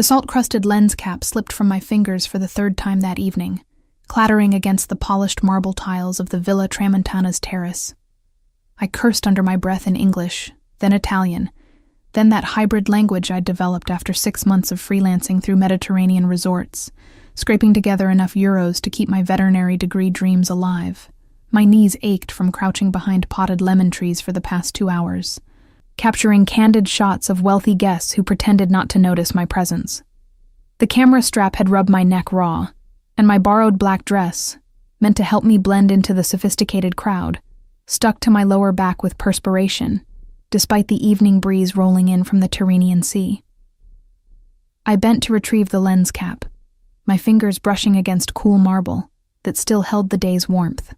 The salt-crusted lens cap slipped from my fingers for the third time that evening, clattering against the polished marble tiles of the Villa Tramontana's terrace. I cursed under my breath in English, then Italian, then that hybrid language I'd developed after 6 months of freelancing through Mediterranean resorts, scraping together enough euros to keep my veterinary degree dreams alive. My knees ached from crouching behind potted lemon trees for the past 2 hours, capturing candid shots of wealthy guests who pretended not to notice my presence. The camera strap had rubbed my neck raw, and my borrowed black dress, meant to help me blend into the sophisticated crowd, stuck to my lower back with perspiration, despite the evening breeze rolling in from the Tyrrhenian Sea. I bent to retrieve the lens cap, my fingers brushing against cool marble that still held the day's warmth.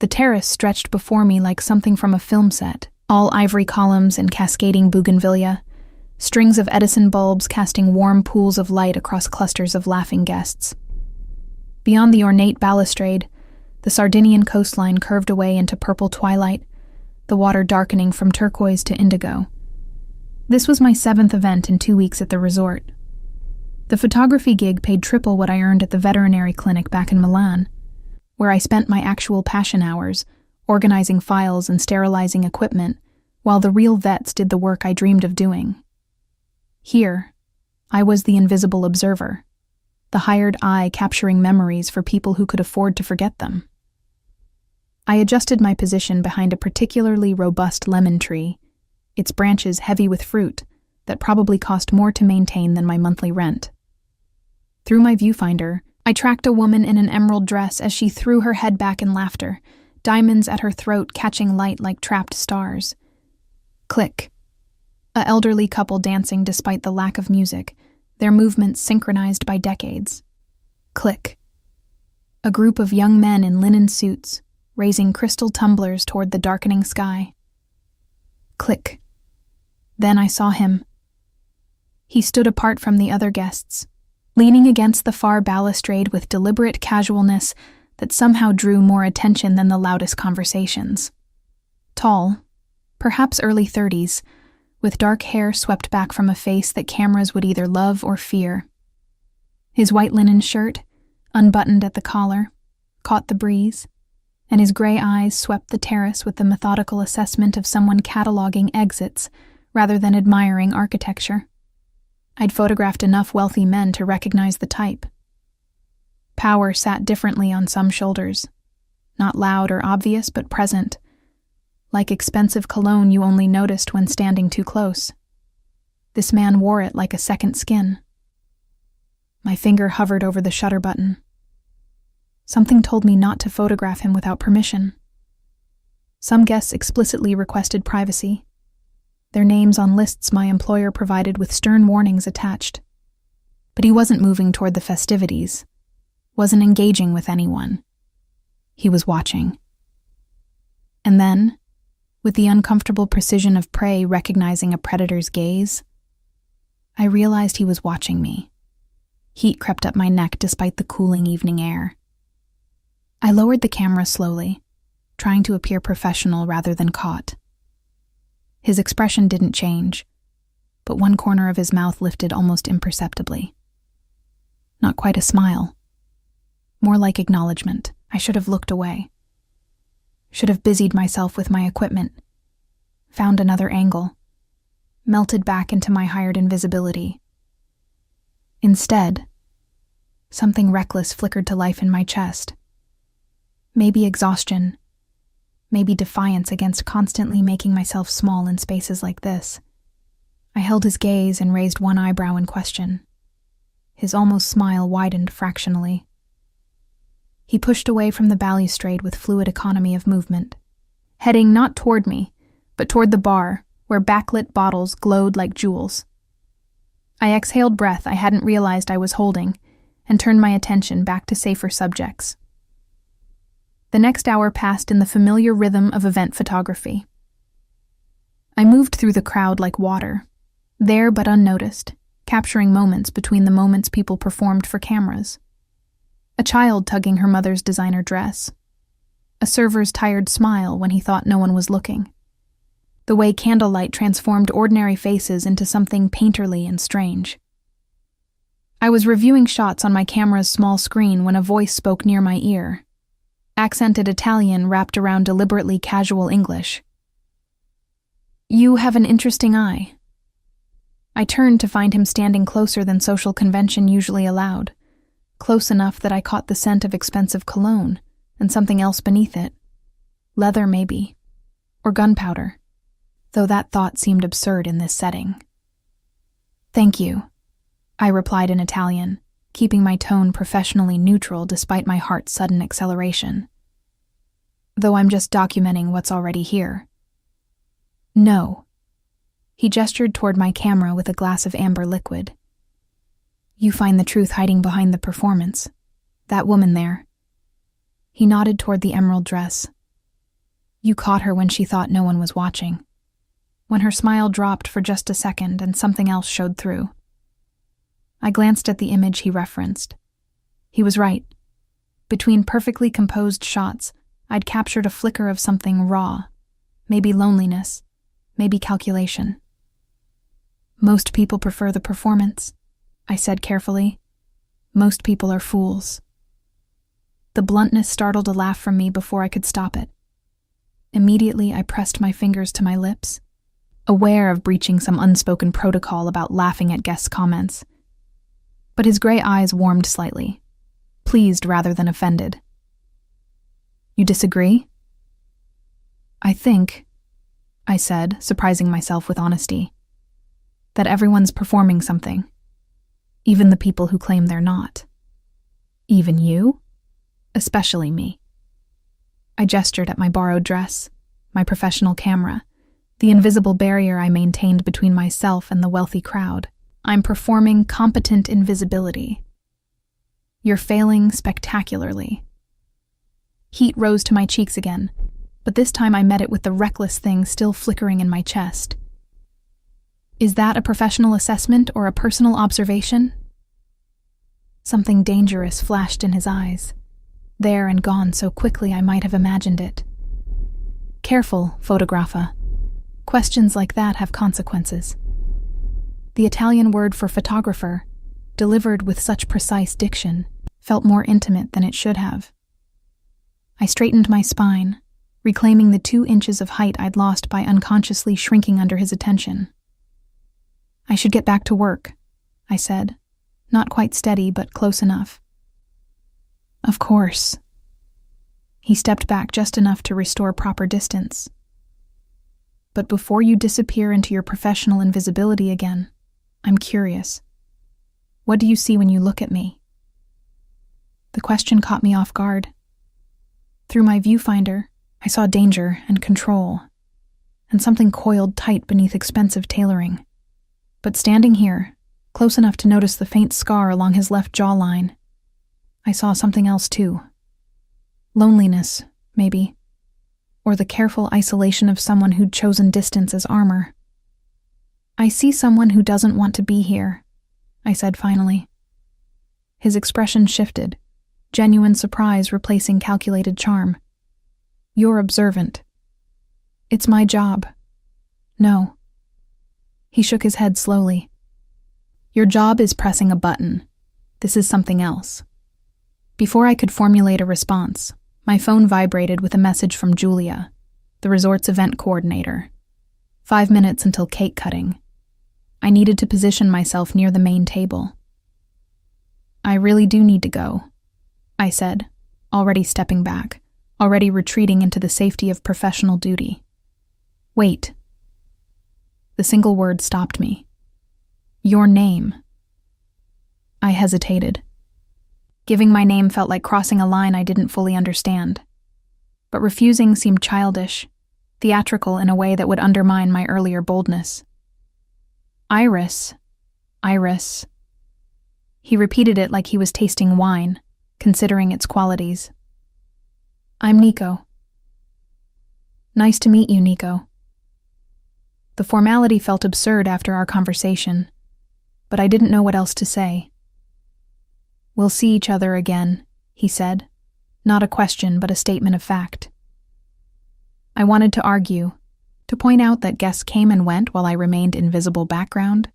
The terrace stretched before me like something from a film set, all ivory columns and cascading bougainvillea, strings of Edison bulbs casting warm pools of light across clusters of laughing guests. Beyond the ornate balustrade, the Sardinian coastline curved away into purple twilight, the water darkening from turquoise to indigo. This was my 7th event in 2 weeks at the resort. The photography gig paid triple what I earned at the veterinary clinic back in Milan, where I spent my actual passion hours, organizing files and sterilizing equipment, while the real vets did the work I dreamed of doing. Here, I was the invisible observer, the hired eye capturing memories for people who could afford to forget them. I adjusted my position behind a particularly robust lemon tree, its branches heavy with fruit that probably cost more to maintain than my monthly rent. Through my viewfinder, I tracked a woman in an emerald dress as she threw her head back in laughter, diamonds at her throat catching light like trapped stars. Click. A elderly couple dancing despite the lack of music, their movements synchronized by decades. Click. A group of young men in linen suits, raising crystal tumblers toward the darkening sky. Click. Then I saw him. He stood apart from the other guests, leaning against the far balustrade with deliberate casualness that somehow drew more attention than the loudest conversations. Tall, perhaps early 30s, with dark hair swept back from a face that cameras would either love or fear. His white linen shirt, unbuttoned at the collar, caught the breeze, and his gray eyes swept the terrace with the methodical assessment of someone cataloging exits rather than admiring architecture. I'd photographed enough wealthy men to recognize the type. Power sat differently on some shoulders, not loud or obvious but present, like expensive cologne you only noticed when standing too close. This man wore it like a second skin. My finger hovered over the shutter button. Something told me not to photograph him without permission. Some guests explicitly requested privacy, their names on lists my employer provided with stern warnings attached. But he wasn't moving toward the festivities, wasn't engaging with anyone. He was watching. And then, with the uncomfortable precision of prey recognizing a predator's gaze, I realized he was watching me. Heat crept up my neck despite the cooling evening air. I lowered the camera slowly, trying to appear professional rather than caught. His expression didn't change, but one corner of his mouth lifted almost imperceptibly. Not quite a smile. More like acknowledgement. I should have looked away. Should have busied myself with my equipment. Found another angle. Melted back into my hired invisibility. Instead, something reckless flickered to life in my chest. Maybe exhaustion. Maybe defiance against constantly making myself small in spaces like this. I held his gaze and raised one eyebrow in question. His almost smile widened fractionally. He pushed away from the balustrade with fluid economy of movement, heading not toward me, but toward the bar, where backlit bottles glowed like jewels. I exhaled breath I hadn't realized I was holding, and turned my attention back to safer subjects. The next hour passed in the familiar rhythm of event photography. I moved through the crowd like water, there but unnoticed, capturing moments between the moments people performed for cameras. A child tugging her mother's designer dress. A server's tired smile when he thought no one was looking. The way candlelight transformed ordinary faces into something painterly and strange. I was reviewing shots on my camera's small screen when a voice spoke near my ear. Accented Italian wrapped around deliberately casual English. "You have an interesting eye." I turned to find him standing closer than social convention usually allowed, close enough that I caught the scent of expensive cologne and something else beneath it. Leather, maybe. Or gunpowder, though that thought seemed absurd in this setting. "Thank you," I replied in Italian, keeping my tone professionally neutral despite my heart's sudden acceleration. "Though I'm just documenting what's already here." "No." He gestured toward my camera with a glass of amber liquid. "You find the truth hiding behind the performance. That woman there." He nodded toward the emerald dress. "You caught her when she thought no one was watching. When her smile dropped for just a second and something else showed through." I glanced at the image he referenced. He was right. Between perfectly composed shots, I'd captured a flicker of something raw. Maybe loneliness. Maybe calculation. "Most people prefer the performance," I said carefully. "Most people are fools." The bluntness startled a laugh from me before I could stop it. Immediately, I pressed my fingers to my lips, aware of breaching some unspoken protocol about laughing at guests' comments. But his gray eyes warmed slightly, pleased rather than offended. "You disagree?" "I think," I said, surprising myself with honesty, "that everyone's performing something, even the people who claim they're not." "Even you?" "Especially me." I gestured at my borrowed dress, my professional camera, the invisible barrier I maintained between myself and the wealthy crowd. "I'm performing competent invisibility." "You're failing spectacularly." Heat rose to my cheeks again, but this time I met it with the reckless thing still flickering in my chest. "Is that a professional assessment or a personal observation?" Something dangerous flashed in his eyes, there and gone so quickly I might have imagined it. "Careful, photographer. Questions like that have consequences." The Italian word for photographer, delivered with such precise diction, felt more intimate than it should have. I straightened my spine, reclaiming the 2 inches of height I'd lost by unconsciously shrinking under his attention. "I should get back to work," I said, not quite steady but close enough. "Of course." He stepped back just enough to restore proper distance. "But before you disappear into your professional invisibility again, I'm curious. What do you see when you look at me?" The question caught me off guard. Through my viewfinder, I saw danger and control, and something coiled tight beneath expensive tailoring. But standing here, close enough to notice the faint scar along his left jawline, I saw something else too. Loneliness, maybe, or the careful isolation of someone who'd chosen distance as armor. "I see someone who doesn't want to be here," I said finally. His expression shifted, genuine surprise replacing calculated charm. "You're observant." "It's my job." "No." He shook his head slowly. "Your job is pressing a button. This is something else." Before I could formulate a response, my phone vibrated with a message from Julia, the resort's event coordinator. 5 minutes until cake cutting. I needed to position myself near the main table. "I really do need to go," I said, already stepping back, already retreating into the safety of professional duty. "Wait." The single word stopped me. "Your name." I hesitated. Giving my name felt like crossing a line I didn't fully understand. But refusing seemed childish, theatrical in a way that would undermine my earlier boldness. "Iris. Iris." He repeated it like he was tasting wine, considering its qualities. "I'm Nico." "Nice to meet you, Nico." The formality felt absurd after our conversation, but I didn't know what else to say. "We'll see each other again," he said, not a question but a statement of fact. I wanted to argue, to point out that guests came and went while I remained invisible background,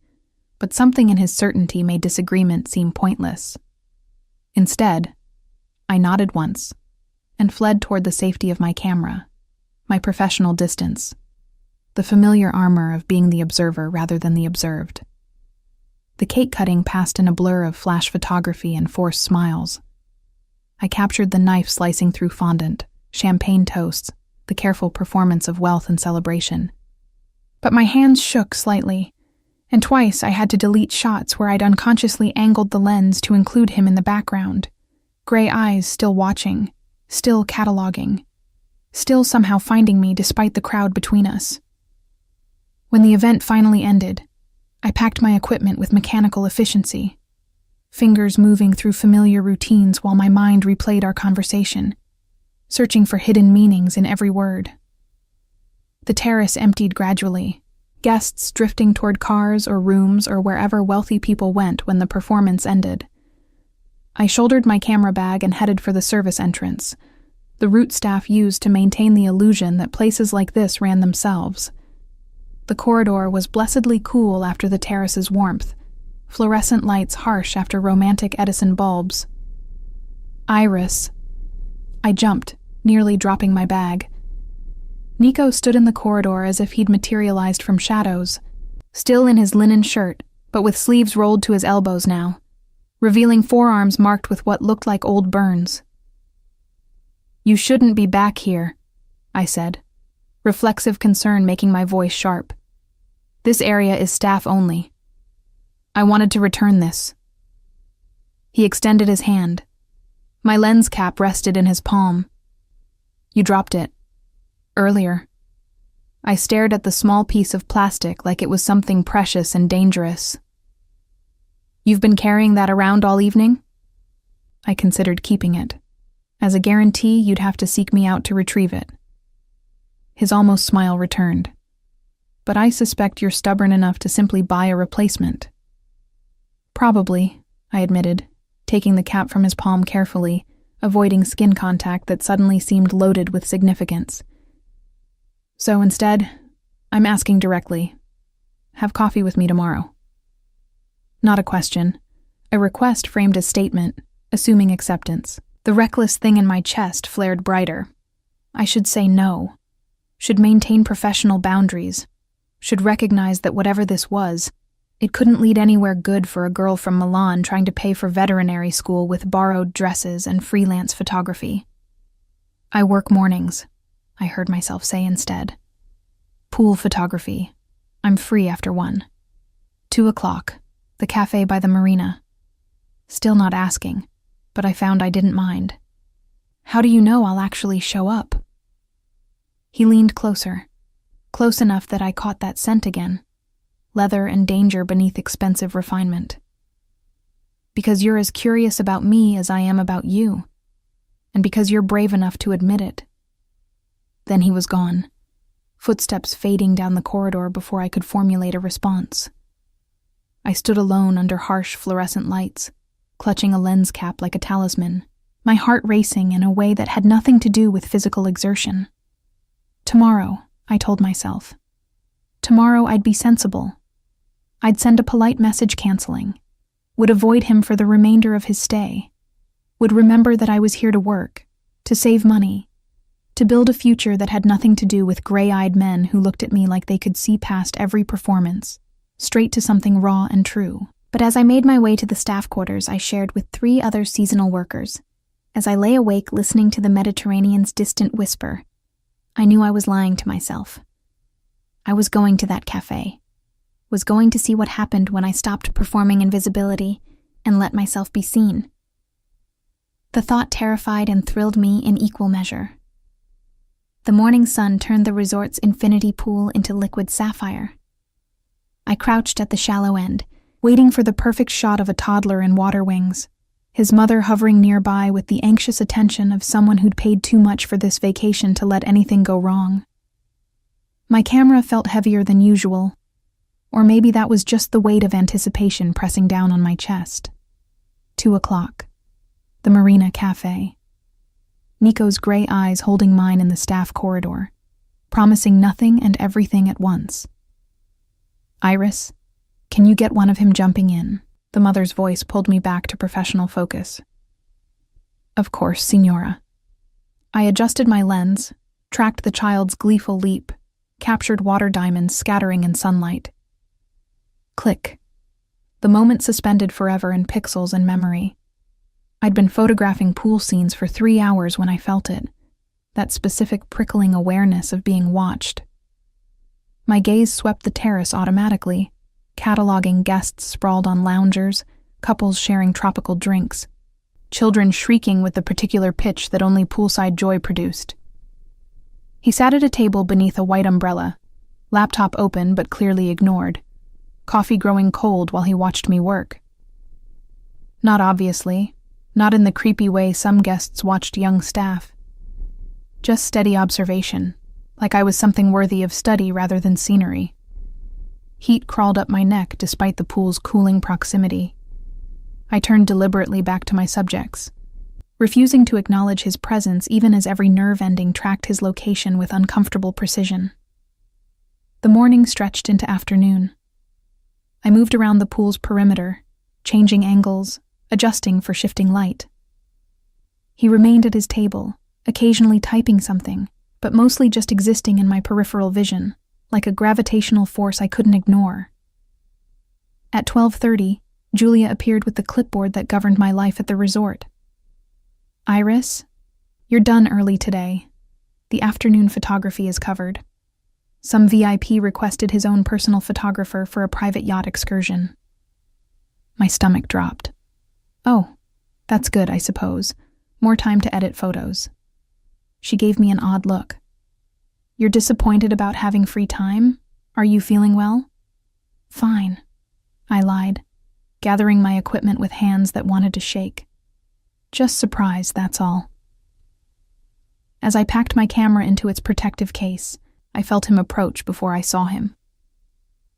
but something in his certainty made disagreement seem pointless. Instead, I nodded once and fled toward the safety of my camera, my professional distance, the familiar armor of being the observer rather than the observed. The cake cutting passed in a blur of flash photography and forced smiles. I captured the knife slicing through fondant, champagne toasts, the careful performance of wealth and celebration. But my hands shook slightly, and twice I had to delete shots where I'd unconsciously angled the lens to include him in the background, gray eyes still watching, still cataloging, still somehow finding me despite the crowd between us. When the event finally ended, I packed my equipment with mechanical efficiency, fingers moving through familiar routines while my mind replayed our conversation, searching for hidden meanings in every word. The terrace emptied gradually, guests drifting toward cars or rooms or wherever wealthy people went when the performance ended. I shouldered my camera bag and headed for the service entrance, the route staff used to maintain the illusion that places like this ran themselves. The corridor was blessedly cool after the terrace's warmth, fluorescent lights harsh after romantic Edison bulbs. Iris. I jumped, nearly dropping my bag. Nico stood in the corridor as if he'd materialized from shadows, still in his linen shirt, but with sleeves rolled to his elbows now, revealing forearms marked with what looked like old burns. "You shouldn't be back here," I said, reflexive concern making my voice sharp. "This area is staff only. I wanted to return this." He extended his hand. My lens cap rested in his palm. "You dropped it. Earlier." I stared at the small piece of plastic like it was something precious and dangerous. "You've been carrying that around all evening?" I considered keeping it. As a guarantee, you'd have to seek me out to retrieve it. His almost smile returned. "But I suspect you're stubborn enough to simply buy a replacement." "Probably," I admitted, taking the cap from his palm carefully, avoiding skin contact that suddenly seemed loaded with significance. "So instead, I'm asking directly. Have coffee with me tomorrow." Not a question, a request framed as statement, assuming acceptance. The reckless thing in my chest flared brighter. I should say no, should maintain professional boundaries, should recognize that whatever this was, it couldn't lead anywhere good for a girl from Milan trying to pay for veterinary school with borrowed dresses and freelance photography. "I work mornings," I heard myself say instead. "Pool photography. I'm free after 1. 2:00, the cafe by the marina." Still not asking, but I found I didn't mind. "How do you know I'll actually show up?" He leaned closer, close enough that I caught that scent again, leather and danger beneath expensive refinement. "Because you're as curious about me as I am about you, and because you're brave enough to admit it." Then he was gone, footsteps fading down the corridor before I could formulate a response. I stood alone under harsh fluorescent lights, clutching a lens cap like a talisman, my heart racing in a way that had nothing to do with physical exertion. Tomorrow, I told myself. Tomorrow I'd be sensible. I'd send a polite message canceling, would avoid him for the remainder of his stay, would remember that I was here to work, to save money, to build a future that had nothing to do with gray-eyed men who looked at me like they could see past every performance, straight to something raw and true. But as I made my way to the staff quarters I shared with 3 other seasonal workers, as I lay awake listening to the Mediterranean's distant whisper, I knew I was lying to myself. I was going to that cafe, was going to see what happened when I stopped performing invisibility and let myself be seen. The thought terrified and thrilled me in equal measure. The morning sun turned the resort's infinity pool into liquid sapphire. I crouched at the shallow end, waiting for the perfect shot of a toddler in water wings, his mother hovering nearby with the anxious attention of someone who'd paid too much for this vacation to let anything go wrong. My camera felt heavier than usual, or maybe that was just the weight of anticipation pressing down on my chest. 2:00, the Marina Cafe. Nico's gray eyes holding mine in the staff corridor, promising nothing and everything at once. "Iris, Can you get one of him jumping in? The mother's voice pulled me back to professional focus. Of course, Signora. I adjusted my lens, tracked the child's gleeful leap, captured water diamonds scattering in sunlight. Click. The moment suspended forever in pixels and memory. I'd been photographing pool scenes for 3 hours when I felt it, that specific prickling awareness of being watched. My gaze swept the terrace automatically, cataloging guests sprawled on loungers, couples sharing tropical drinks, children shrieking with the particular pitch that only poolside joy produced. He sat at a table beneath a white umbrella, laptop open but clearly ignored, coffee growing cold while he watched me work. Not obviously, not in the creepy way some guests watched young staff. Just steady observation, like I was something worthy of study rather than scenery. Heat crawled up my neck despite the pool's cooling proximity. I turned deliberately back to my subjects, refusing to acknowledge his presence even as every nerve ending tracked his location with uncomfortable precision. The morning stretched into afternoon. I moved around the pool's perimeter, changing angles, adjusting for shifting light. He remained at his table, occasionally typing something, but mostly just existing in my peripheral vision, like a gravitational force I couldn't ignore. At 12:30, Julia appeared with the clipboard that governed my life at the resort. Iris, you're done early today. The afternoon photography is covered. Some VIP requested his own personal photographer for a private yacht excursion. My stomach dropped. Oh, that's good, I suppose. More time to edit photos. She gave me an odd look. You're disappointed about having free time? Are you feeling well? Fine, I lied, gathering my equipment with hands that wanted to shake. Just surprised, that's all. As I packed my camera into its protective case, I felt him approach before I saw him.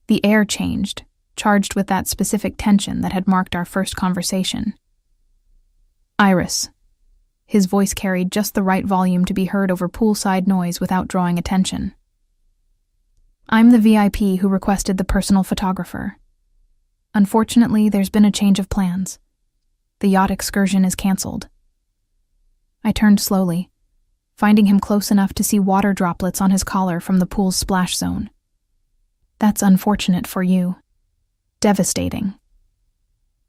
The air changed, charged with that specific tension that had marked our first conversation. Iris. His voice carried just the right volume to be heard over poolside noise without drawing attention. I'm the VIP who requested the personal photographer. Unfortunately, there's been a change of plans. The yacht excursion is canceled. I turned slowly, finding him close enough to see water droplets on his collar from the pool's splash zone. That's unfortunate for you. Devastating.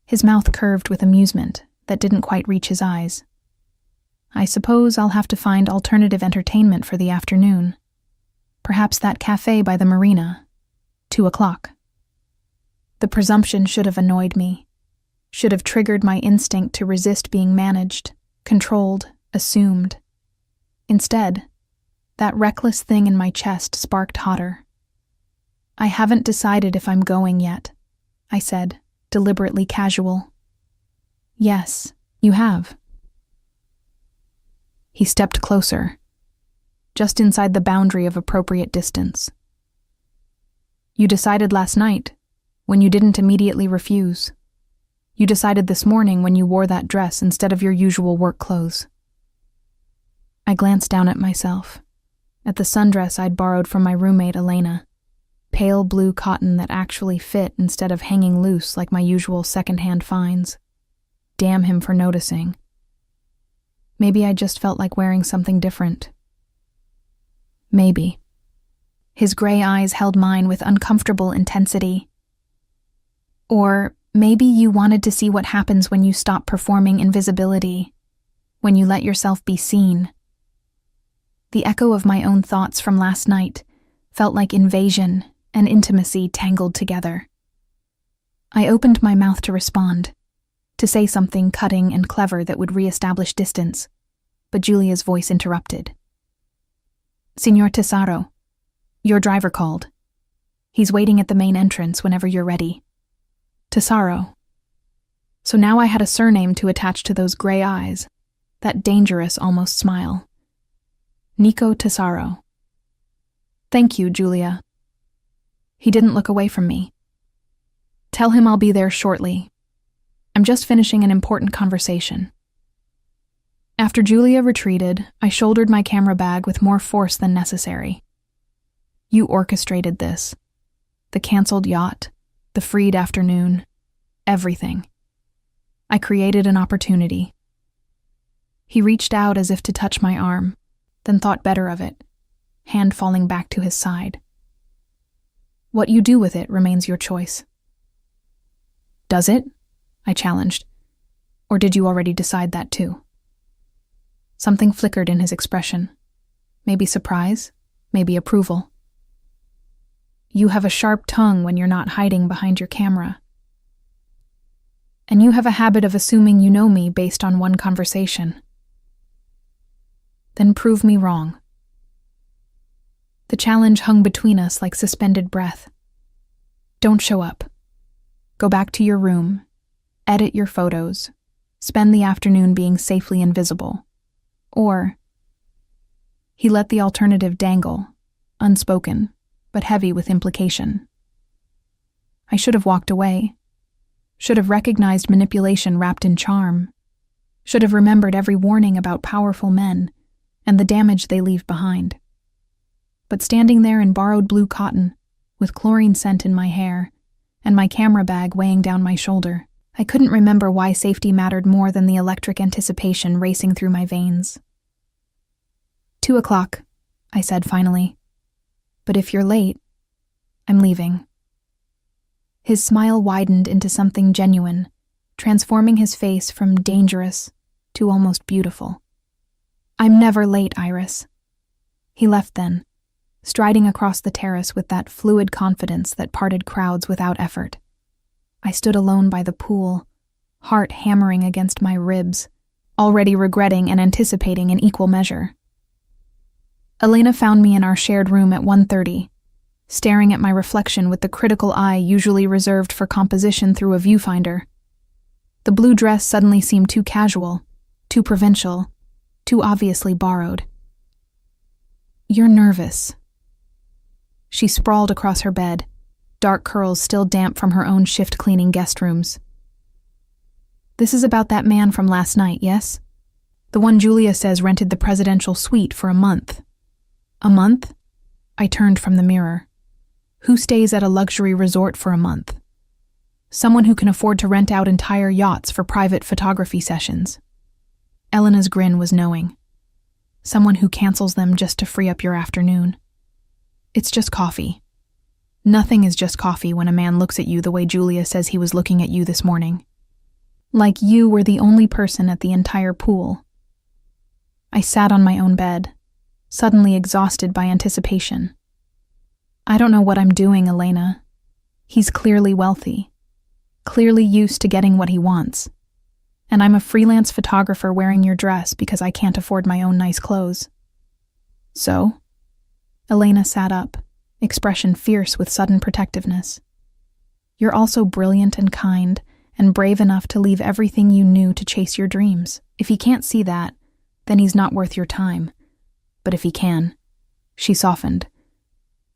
His mouth curved with amusement that didn't quite reach his eyes. I suppose I'll have to find alternative entertainment for the afternoon. Perhaps that cafe by the marina. 2:00. The presumption should have annoyed me, should have triggered my instinct to resist being managed, controlled, assumed. Instead, that reckless thing in my chest sparked hotter. I haven't decided if I'm going yet, I said, deliberately casual. Yes, you have. He stepped closer, just inside the boundary of appropriate distance. You decided last night, when you didn't immediately refuse. You decided this morning when you wore that dress instead of your usual work clothes. I glanced down at myself, at the sundress I'd borrowed from my roommate Elena, pale blue cotton that actually fit instead of hanging loose like my usual secondhand finds. Damn him for noticing. Maybe I just felt like wearing something different. Maybe. His gray eyes held mine with uncomfortable intensity. Or maybe you wanted to see what happens when you stop performing invisibility, when you let yourself be seen. The echo of my own thoughts from last night felt like invasion and intimacy tangled together. I opened my mouth to respond, to say something cutting and clever that would reestablish distance, but Julia's voice interrupted. Signor Tesaro, your driver called. He's waiting at the main entrance whenever you're ready. Tesaro. So now I had a surname to attach to those gray eyes, that dangerous almost smile. Nico Tesaro. Thank you, Julia. He didn't look away from me. Tell him I'll be there shortly. I'm just finishing an important conversation. After Julia retreated, I shouldered my camera bag with more force than necessary. You orchestrated this. The canceled yacht, the freed afternoon, everything. I created an opportunity. He reached out as if to touch my arm, then thought better of it, hand falling back to his side. What you do with it remains your choice. Does it? I challenged. Or did you already decide that too? Something flickered in his expression. Maybe surprise, maybe approval. You have a sharp tongue when you're not hiding behind your camera. And you have a habit of assuming you know me based on one conversation. Then prove me wrong. The challenge hung between us like suspended breath. Don't show up. Go back to your room, edit your photos, spend the afternoon being safely invisible. Or, he let the alternative dangle, unspoken, but heavy with implication. I should have walked away, should have recognized manipulation wrapped in charm, should have remembered every warning about powerful men and the damage they leave behind. But standing there in borrowed blue cotton, with chlorine scent in my hair, and my camera bag weighing down my shoulder, I couldn't remember why safety mattered more than the electric anticipation racing through my veins. 2:00, I said finally. But if you're late, I'm leaving. His smile widened into something genuine, transforming his face from dangerous to almost beautiful. I'm never late, Iris. He left then, striding across the terrace with that fluid confidence that parted crowds without effort. I stood alone by the pool, heart hammering against my ribs, already regretting and anticipating in equal measure. Elena found me in our shared room at 1:30, staring at my reflection with the critical eye usually reserved for composition through a viewfinder. The blue dress suddenly seemed too casual, too provincial, too obviously borrowed. You're nervous. She sprawled across her bed, dark curls still damp from her own shift-cleaning guest rooms. This is about that man from last night, yes? The one Julia says rented the presidential suite for a month. A month? I turned from the mirror. Who stays at a luxury resort for a month? Someone who can afford to rent out entire yachts for private photography sessions. Elena's grin was knowing. Someone who cancels them just to free up your afternoon. It's just coffee. Nothing is just coffee when a man looks at you the way Julia says he was looking at you this morning. Like you were the only person at the entire pool. I sat on my own bed, suddenly exhausted by anticipation. I don't know what I'm doing, Elena. He's clearly wealthy, clearly used to getting what he wants. And I'm a freelance photographer wearing your dress because I can't afford my own nice clothes. So? Elena sat up, expression fierce with sudden protectiveness. You're also brilliant and kind, and brave enough to leave everything you knew to chase your dreams. If he can't see that, then he's not worth your time. But if he can, she softened,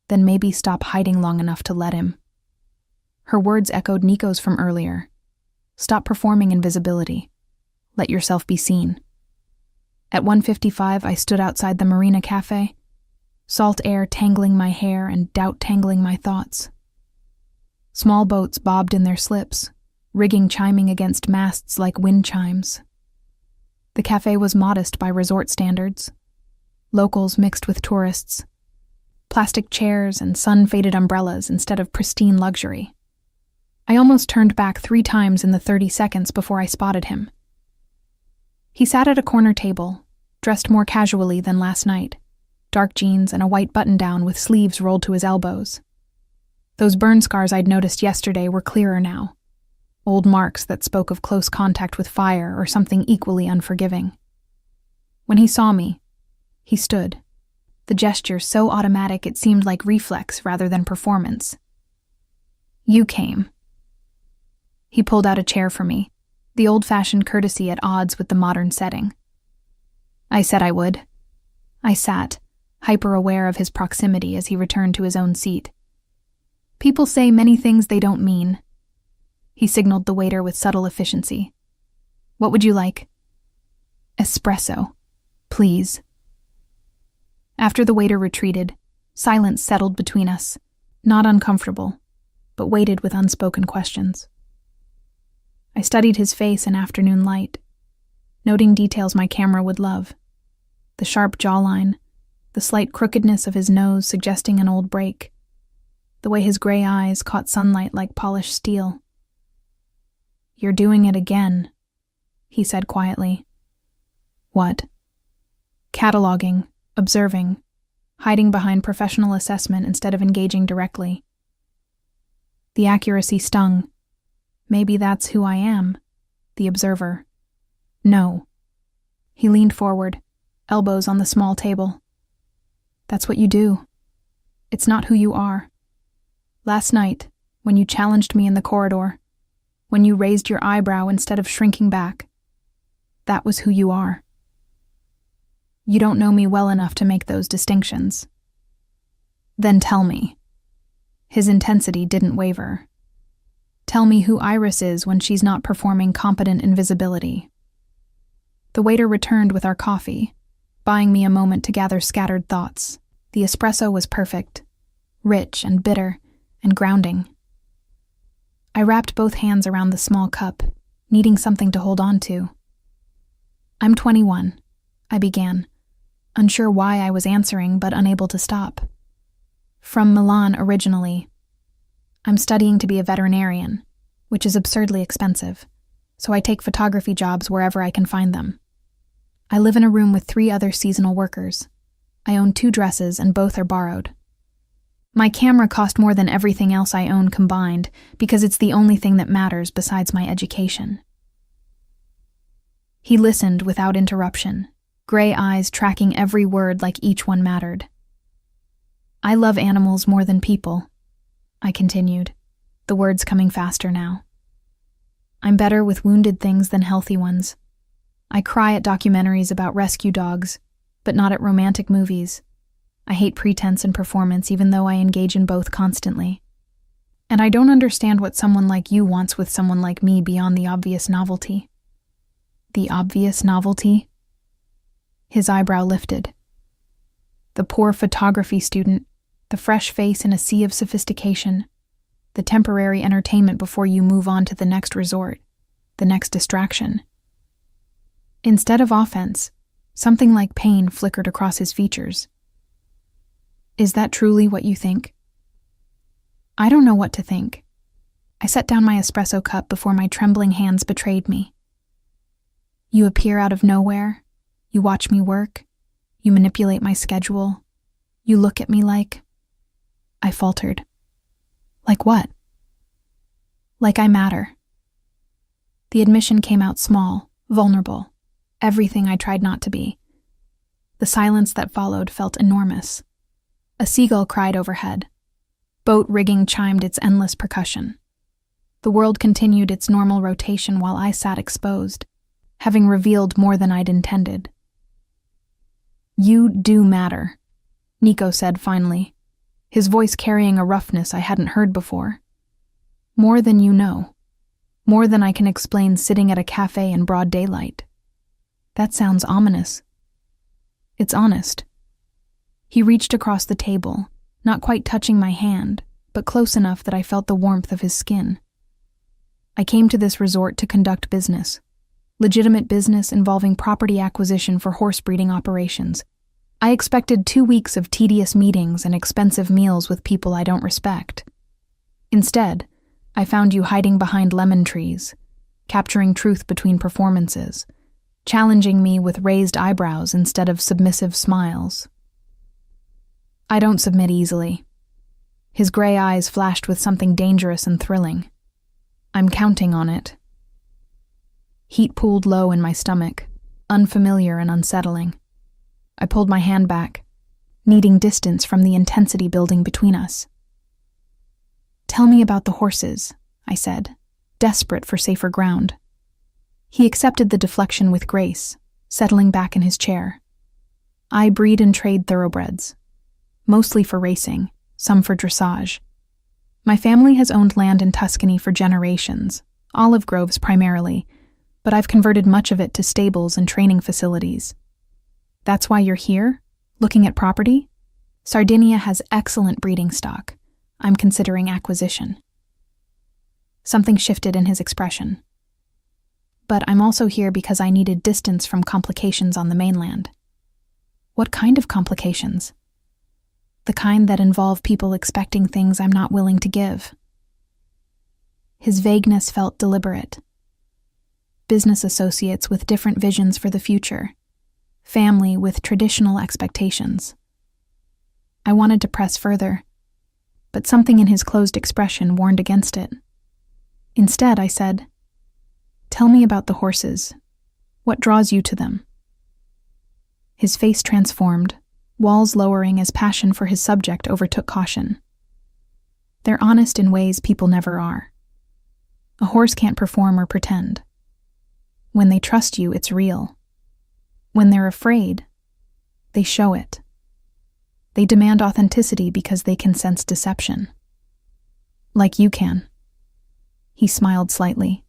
then maybe stop hiding long enough to let him. Her words echoed Nico's from earlier. Stop performing invisibility. Let yourself be seen. At 1:55, I stood outside the Marina Cafe, salt air tangling my hair and doubt tangling my thoughts. Small boats bobbed in their slips, rigging chiming against masts like wind chimes. The cafe was modest by resort standards. Locals mixed with tourists. Plastic chairs and sun-faded umbrellas instead of pristine luxury. I almost turned back 3 times in the 30 seconds before I spotted him. He sat at a corner table, dressed more casually than last night, dark jeans and a white button-down with sleeves rolled to his elbows. Those burn scars I'd noticed yesterday were clearer now, old marks that spoke of close contact with fire or something equally unforgiving. When he saw me, he stood, the gesture so automatic it seemed like reflex rather than performance. You came. He pulled out a chair for me, the old-fashioned courtesy at odds with the modern setting. I said I would. I sat, hyper-aware of his proximity as he returned to his own seat. People say many things they don't mean. He signaled the waiter with subtle efficiency. What would you like? Espresso, please. After the waiter retreated, silence settled between us, not uncomfortable, but waited with unspoken questions. I studied his face in afternoon light, noting details my camera would love. The sharp jawline, the slight crookedness of his nose suggesting an old break, the way his gray eyes caught sunlight like polished steel. "You're doing it again," he said quietly. "What?" "Cataloging, observing, hiding behind professional assessment instead of engaging directly." The accuracy stung. Maybe that's who I am, the observer. No. He leaned forward, elbows on the small table. That's what you do. It's not who you are. Last night, when you challenged me in the corridor, when you raised your eyebrow instead of shrinking back, that was who you are. You don't know me well enough to make those distinctions. Then tell me. His intensity didn't waver. Tell me who Iris is when she's not performing competent invisibility. The waiter returned with our coffee, buying me a moment to gather scattered thoughts. The espresso was perfect, rich and bitter and grounding. I wrapped both hands around the small cup, needing something to hold on to. "I'm 21, I began, unsure why I was answering but unable to stop. "From Milan originally. I'm studying to be a veterinarian, which is absurdly expensive, so I take photography jobs wherever I can find them. I live in a room with 3 other seasonal workers. I own 2 dresses and both are borrowed. My camera cost more than everything else I own combined because it's the only thing that matters besides my education." He listened without interruption, gray eyes tracking every word like each one mattered. "I love animals more than people," I continued, the words coming faster now. "I'm better with wounded things than healthy ones. I cry at documentaries about rescue dogs, but not at romantic movies. I hate pretense and performance even though I engage in both constantly. And I don't understand what someone like you wants with someone like me beyond the obvious novelty." "The obvious novelty?" His eyebrow lifted. "The poor photography student, the fresh face in a sea of sophistication, the temporary entertainment before you move on to the next resort, the next distraction." Instead of offense, something like pain flickered across his features. "Is that truly what you think?" "I don't know what to think." I set down my espresso cup before my trembling hands betrayed me. "You appear out of nowhere. You watch me work. You manipulate my schedule. You look at me like—" I faltered. "Like what?" "Like I matter." The admission came out small, vulnerable, everything I tried not to be. The silence that followed felt enormous. A seagull cried overhead. Boat rigging chimed its endless percussion. The world continued its normal rotation while I sat exposed, having revealed more than I'd intended. "You do matter," Nico said finally, his voice carrying a roughness I hadn't heard before. "More than you know. More than I can explain sitting at a cafe in broad daylight." That sounds ominous. It's honest. He reached across the table, not quite touching my hand, but close enough that I felt the warmth of his skin. "I came to this resort to conduct business. Legitimate business involving property acquisition for horse breeding operations. I expected 2 weeks of tedious meetings and expensive meals with people I don't respect. Instead, I found you hiding behind lemon trees, capturing truth between performances, challenging me with raised eyebrows instead of submissive smiles." "I don't submit easily." His gray eyes flashed with something dangerous and thrilling. "I'm counting on it." Heat pooled low in my stomach, unfamiliar and unsettling. I pulled my hand back, needing distance from the intensity building between us. "Tell me about the horses," I said, desperate for safer ground. He accepted the deflection with grace, settling back in his chair. "I breed and trade thoroughbreds, mostly for racing, some for dressage. My family has owned land in Tuscany for generations, olive groves primarily, but I've converted much of it to stables and training facilities. That's why you're here, looking at property? Sardinia has excellent breeding stock. I'm considering acquisition." Something shifted in his expression. But I'm also here because I needed distance from complications on the mainland. What kind of complications? The kind that involve people expecting things I'm not willing to give. His vagueness felt deliberate. Business associates with different visions for the future. Family with traditional expectations. I wanted to press further, but something in his closed expression warned against it. Instead, I said, "Tell me about the horses. What draws you to them?" His face transformed, walls lowering as passion for his subject overtook caution. They're honest in ways people never are. A horse can't perform or pretend. When they trust you, it's real. When they're afraid, they show it. They demand authenticity because they can sense deception. Like you can. He smiled slightly.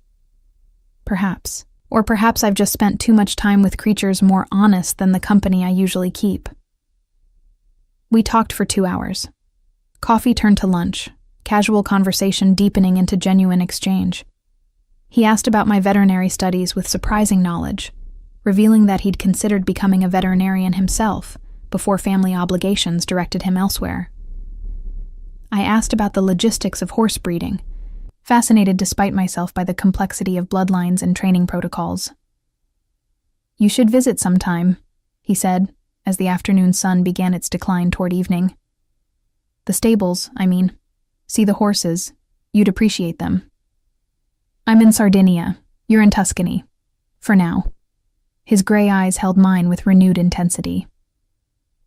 Perhaps. Or perhaps I've just spent too much time with creatures more honest than the company I usually keep. We talked for 2 hours. Coffee turned to lunch, casual conversation deepening into genuine exchange. He asked about my veterinary studies with surprising knowledge, revealing that he'd considered becoming a veterinarian himself before family obligations directed him elsewhere. I asked about the logistics of horse breeding, fascinated despite myself by the complexity of bloodlines and training protocols. "You should visit sometime," he said, as the afternoon sun began its decline toward evening. "The stables, I mean. See the horses. You'd appreciate them." "I'm in Sardinia. You're in Tuscany. For now." His gray eyes held mine with renewed intensity.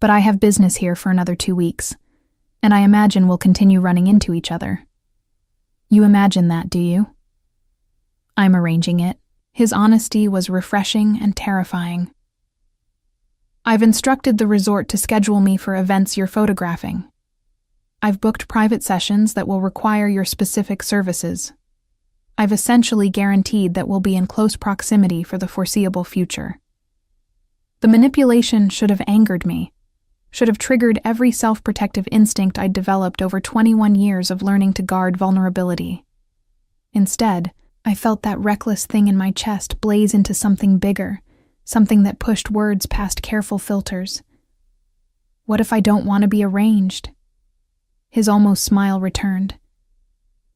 "But I have business here for another 2 weeks, and I imagine we'll continue running into each other." "You imagine that, do you?" "I'm arranging it." His honesty was refreshing and terrifying. "I've instructed the resort to schedule me for events you're photographing. I've booked private sessions that will require your specific services. I've essentially guaranteed that we'll be in close proximity for the foreseeable future." The manipulation should have angered me, should have triggered every self-protective instinct I'd developed over 21 years of learning to guard vulnerability. Instead, I felt that reckless thing in my chest blaze into something bigger, something that pushed words past careful filters. What if I don't want to be arranged? His almost smile returned.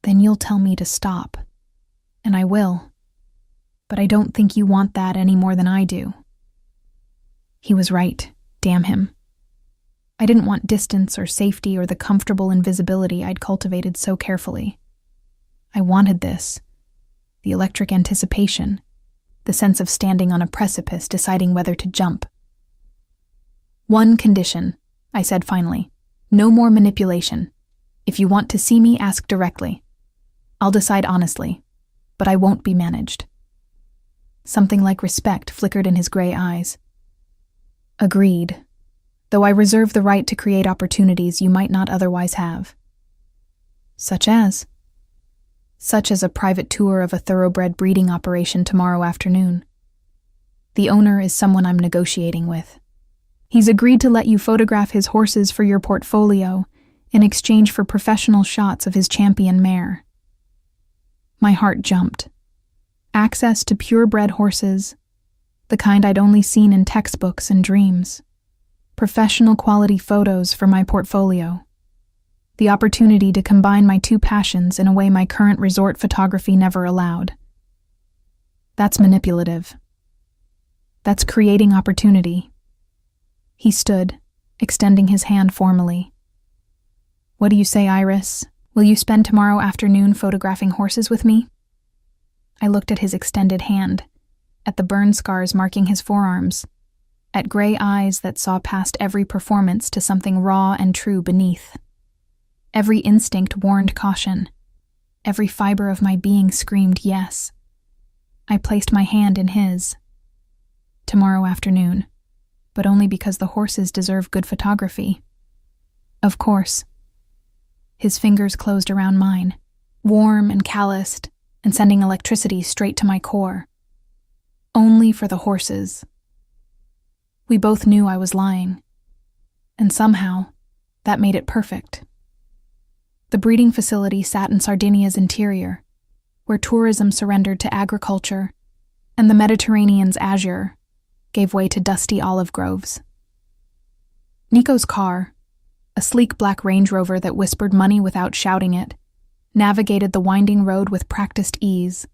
"Then you'll tell me to stop. And I will. But I don't think you want that any more than I do." He was right, damn him. I didn't want distance or safety or the comfortable invisibility I'd cultivated so carefully. I wanted this. The electric anticipation. The sense of standing on a precipice deciding whether to jump. "One condition," I said finally. "No more manipulation. If you want to see me, ask directly. I'll decide honestly, but I won't be managed." Something like respect flickered in his gray eyes. "Agreed. Though I reserve the right to create opportunities you might not otherwise have." "Such as?" "Such as a private tour of a thoroughbred breeding operation tomorrow afternoon. The owner is someone I'm negotiating with. He's agreed to let you photograph his horses for your portfolio in exchange for professional shots of his champion mare." My heart jumped. Access to purebred horses, the kind I'd only seen in textbooks and dreams. Professional quality photos for my portfolio. The opportunity to combine my two passions in a way my current resort photography never allowed. That's manipulative. That's creating opportunity. He stood, extending his hand formally. "What do you say, Iris? Will you spend tomorrow afternoon photographing horses with me?" I looked at his extended hand, at the burn scars marking his forearms, at gray eyes that saw past every performance to something raw and true beneath. Every instinct warned caution. Every fiber of my being screamed yes. I placed my hand in his. "Tomorrow afternoon, but only because the horses deserve good photography." "Of course." His fingers closed around mine, warm and calloused, and sending electricity straight to my core. "Only for the horses." We both knew I was lying, and somehow, that made it perfect. The breeding facility sat in Sardinia's interior, where tourism surrendered to agriculture, and the Mediterranean's azure gave way to dusty olive groves. Nico's car, a sleek black Range Rover that whispered money without shouting it, navigated the winding road with practiced ease,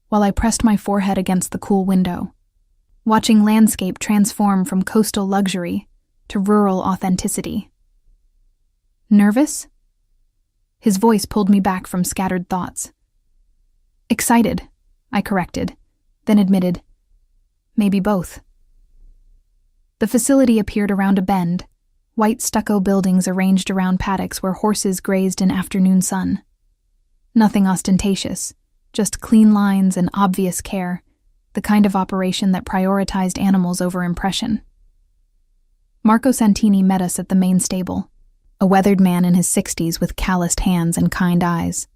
while I pressed my forehead against the cool window, watching landscape transform from coastal luxury to rural authenticity. Nervous? His voice pulled me back from scattered thoughts. Excited, I corrected, then admitted, maybe both. The facility appeared around a bend, white stucco buildings arranged around paddocks where horses grazed in afternoon sun. Nothing ostentatious, just clean lines and obvious care, the kind of operation that prioritized animals over impression. Marco Santini met us at the main stable, a weathered man in his 60s with calloused hands and kind eyes.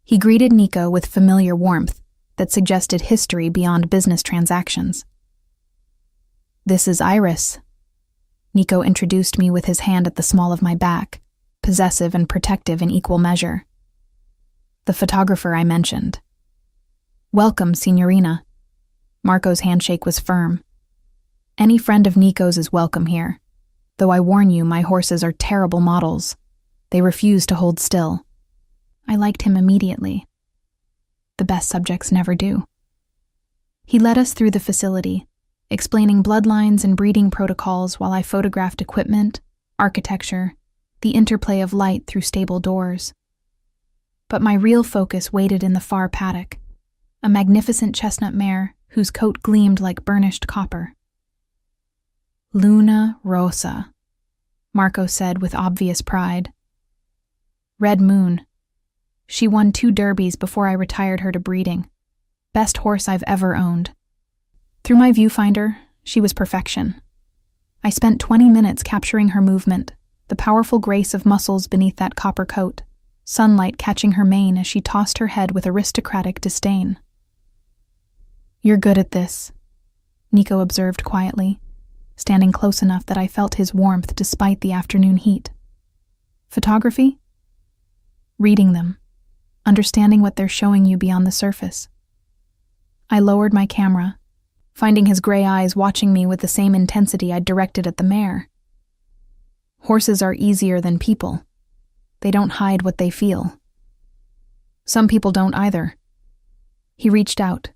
He greeted Nico with familiar warmth that suggested history beyond business transactions. "This is Iris." Nico introduced me with his hand at the small of my back, possessive and protective in equal measure. "The photographer I mentioned." "Welcome, Signorina." Marco's handshake was firm. "Any friend of Nico's is welcome here, though I warn you my horses are terrible models. They refuse to hold still." I liked him immediately. The best subjects never do. He led us through the facility, explaining bloodlines and breeding protocols while I photographed equipment, architecture, the interplay of light through stable doors. But my real focus waited in the far paddock, a magnificent chestnut mare whose coat gleamed like burnished copper. "Luna Rosa," Marco said with obvious pride. "Red Moon. She won 2 derbies before I retired her to breeding. Best horse I've ever owned. Through my viewfinder, she was perfection. I spent 20 minutes capturing her movement, the powerful grace of muscles beneath that copper coat, sunlight catching her mane as she tossed her head with aristocratic disdain." "You're good at this," Nico observed quietly, standing close enough that I felt his warmth despite the afternoon heat. "Photography?" "Reading them. Understanding what they're showing you beyond the surface." I lowered my camera, finding his gray eyes watching me with the same intensity I'd directed at the mare. "Horses are easier than people. They don't hide what they feel. Some people don't either." He reached out,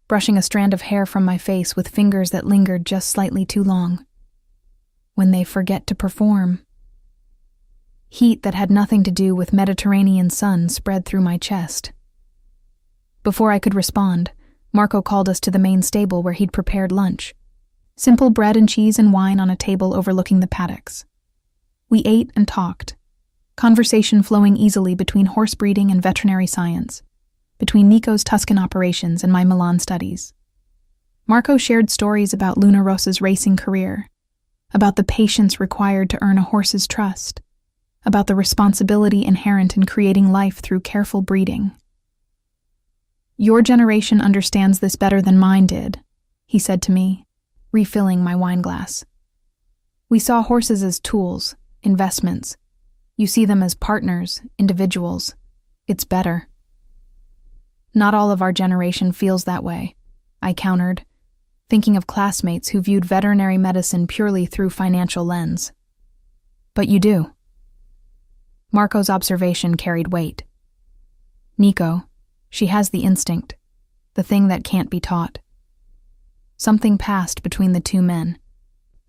brushing a strand of hair from my face with fingers that lingered just slightly too long. "When they forget to perform." Heat that had nothing to do with Mediterranean sun spread through my chest. Before I could respond, Marco called us to the main stable where he'd prepared lunch. Simple bread and cheese and wine on a table overlooking the paddocks. We ate and talked, conversation flowing easily between horse breeding and veterinary science, between Nico's Tuscan operations and my Milan studies. Marco shared stories about Luna Rosa's racing career, about the patience required to earn a horse's trust, about the responsibility inherent in creating life through careful breeding. "Your generation understands this better than mine did," he said to me, refilling my wine glass. "We saw horses as tools, investments. You see them as partners, individuals. It's better." "Not all of our generation feels that way," I countered, thinking of classmates who viewed veterinary medicine purely through financial lens. "But you do." Marco's observation carried weight. "Nico, she has the instinct, the thing that can't be taught." Something passed between the two men,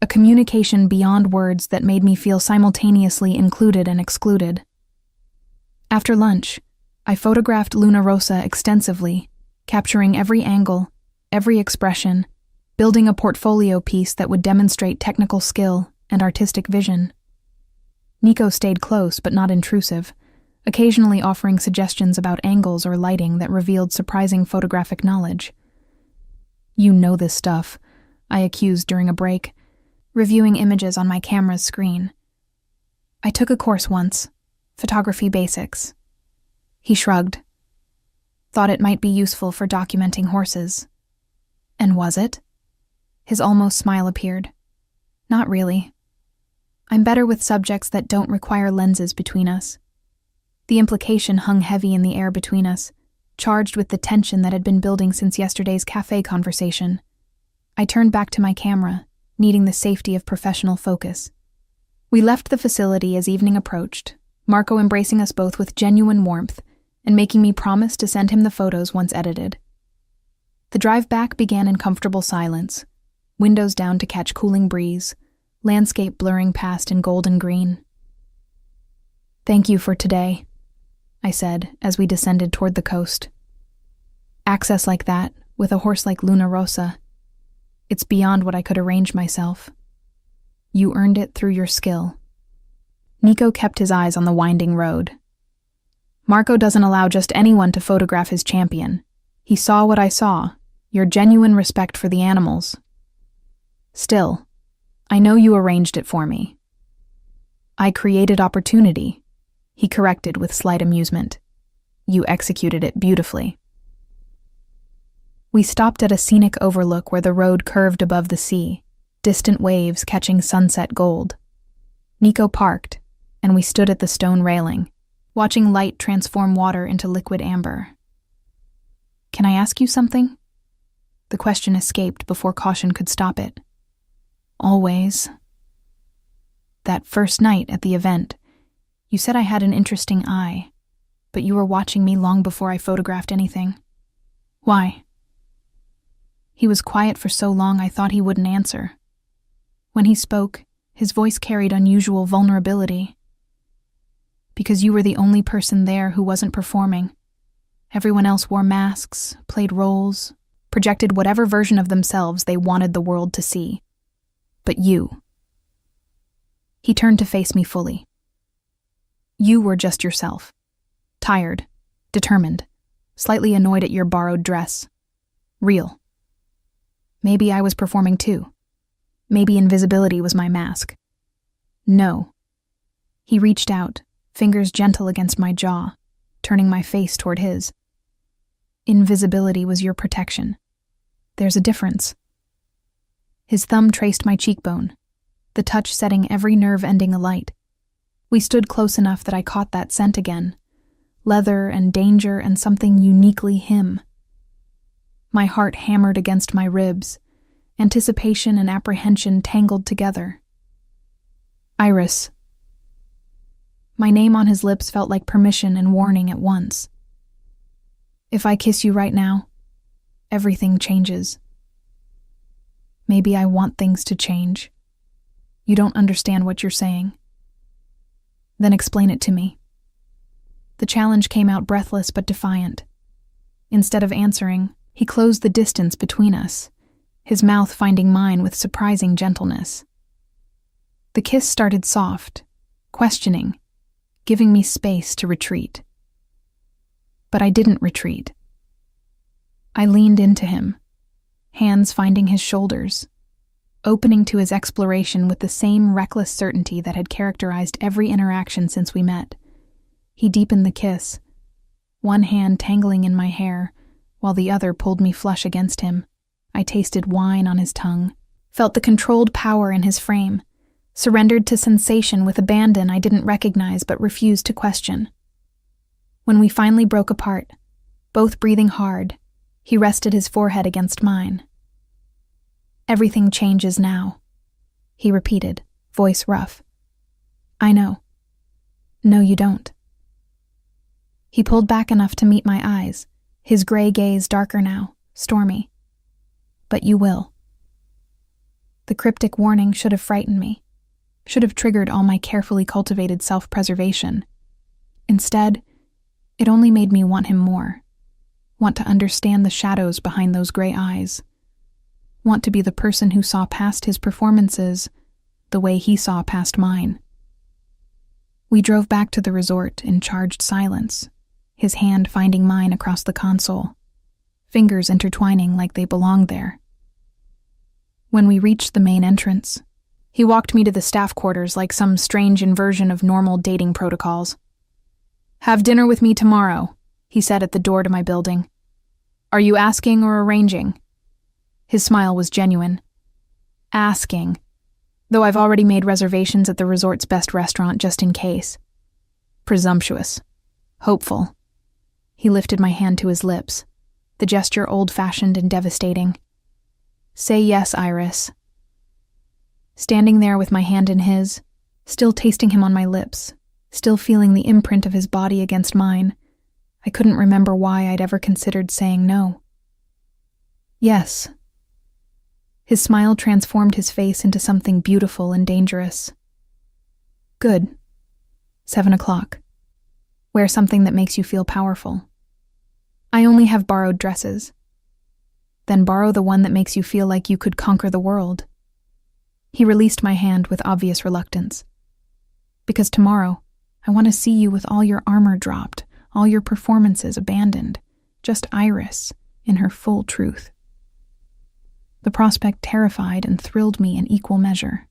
a communication beyond words that made me feel simultaneously included and excluded. After lunch, I photographed Luna Rosa extensively, capturing every angle, every expression, building a portfolio piece that would demonstrate technical skill and artistic vision. Nico stayed close but not intrusive, occasionally offering suggestions about angles or lighting that revealed surprising photographic knowledge. "You know this stuff," I accused during a break, reviewing images on my camera's screen. "I took a course once, photography basics." He shrugged. "Thought it might be useful for documenting horses." "And was it?" His almost smile appeared. "Not really. I'm better with subjects that don't require lenses between us." The implication hung heavy in the air between us, charged with the tension that had been building since yesterday's cafe conversation. I turned back to my camera, needing the safety of professional focus. We left the facility as evening approached, Marco embracing us both with genuine warmth and making me promise to send him the photos once edited. The drive back began in comfortable silence, windows down to catch cooling breeze, landscape blurring past in gold and green. "Thank you for today," I said as we descended toward the coast. "Access like that, with a horse like Luna Rosa, it's beyond what I could arrange myself. You earned it through your skill." Nico kept his eyes on the winding road. "Marco doesn't allow just anyone to photograph his champion. He saw what I saw, your genuine respect for the animals. Still, I know you arranged it for me." "I created opportunity," he corrected with slight amusement. "You executed it beautifully." We stopped at a scenic overlook where the road curved above the sea, distant waves catching sunset gold. Nico parked, and we stood at the stone railing, watching light transform water into liquid amber. "Can I ask you something?" The question escaped before caution could stop it. "Always." "That first night at the event, you said I had an interesting eye, but you were watching me long before I photographed anything. Why?" He was quiet for so long I thought he wouldn't answer. When he spoke, his voice carried unusual vulnerability. "Because you were the only person there who wasn't performing. Everyone else wore masks, played roles, projected whatever version of themselves they wanted the world to see. But you." He turned to face me fully. "You were just yourself. Tired, determined, slightly annoyed at your borrowed dress. Real. Maybe I was performing too. Maybe invisibility was my mask. No." He reached out, fingers gentle against my jaw, turning my face toward his. "Invisibility was your protection. There's a difference." His thumb traced my cheekbone, the touch setting every nerve ending alight. We stood close enough that I caught that scent again, leather and danger and something uniquely him. My heart hammered against my ribs, anticipation and apprehension tangled together. "Iris." My name on his lips felt like permission and warning at once. "If I kiss you right now, everything changes. Maybe I want things to change. You don't understand what you're saying." "Then explain it to me." The challenge came out breathless but defiant. Instead of answering, he closed the distance between us, his mouth finding mine with surprising gentleness. The kiss started soft, questioning, giving me space to retreat. But I didn't retreat. I leaned into him, hands finding his shoulders, opening to his exploration with the same reckless certainty that had characterized every interaction since we met. He deepened the kiss, one hand tangling in my hair, while the other pulled me flush against him. I tasted wine on his tongue, felt the controlled power in his frame, surrendered to sensation with abandon I didn't recognize but refused to question. When we finally broke apart, both breathing hard, he rested his forehead against mine. "Everything changes now," he repeated, voice rough. "I know." "No, you don't." He pulled back enough to meet my eyes, his gray gaze darker now, stormy. "But you will." The cryptic warning should have frightened me, should have triggered all my carefully cultivated self-preservation. Instead, it only made me want him more, want to understand the shadows behind those gray eyes, want to be the person who saw past his performances the way he saw past mine. We drove back to the resort in charged silence, his hand finding mine across the console, fingers intertwining like they belonged there. When we reached the main entrance, he walked me to the staff quarters like some strange inversion of normal dating protocols. "Have dinner with me tomorrow," he said at the door to my building. "Are you asking or arranging?" His smile was genuine. "Asking, though I've already made reservations at the resort's best restaurant just in case." Presumptuous. Hopeful. He lifted my hand to his lips, the gesture old-fashioned and devastating. "Say yes, Iris." Standing there with my hand in his, still tasting him on my lips, still feeling the imprint of his body against mine, I couldn't remember why I'd ever considered saying no. "Yes." His smile transformed his face into something beautiful and dangerous. "Good. 7 o'clock. Wear something that makes you feel powerful. I only have borrowed dresses. Then borrow the one that makes you feel like you could conquer the world." He released my hand with obvious reluctance. "Because tomorrow, I want to see you with all your armor dropped, all your performances abandoned, just Iris in her full truth." The prospect terrified and thrilled me in equal measure.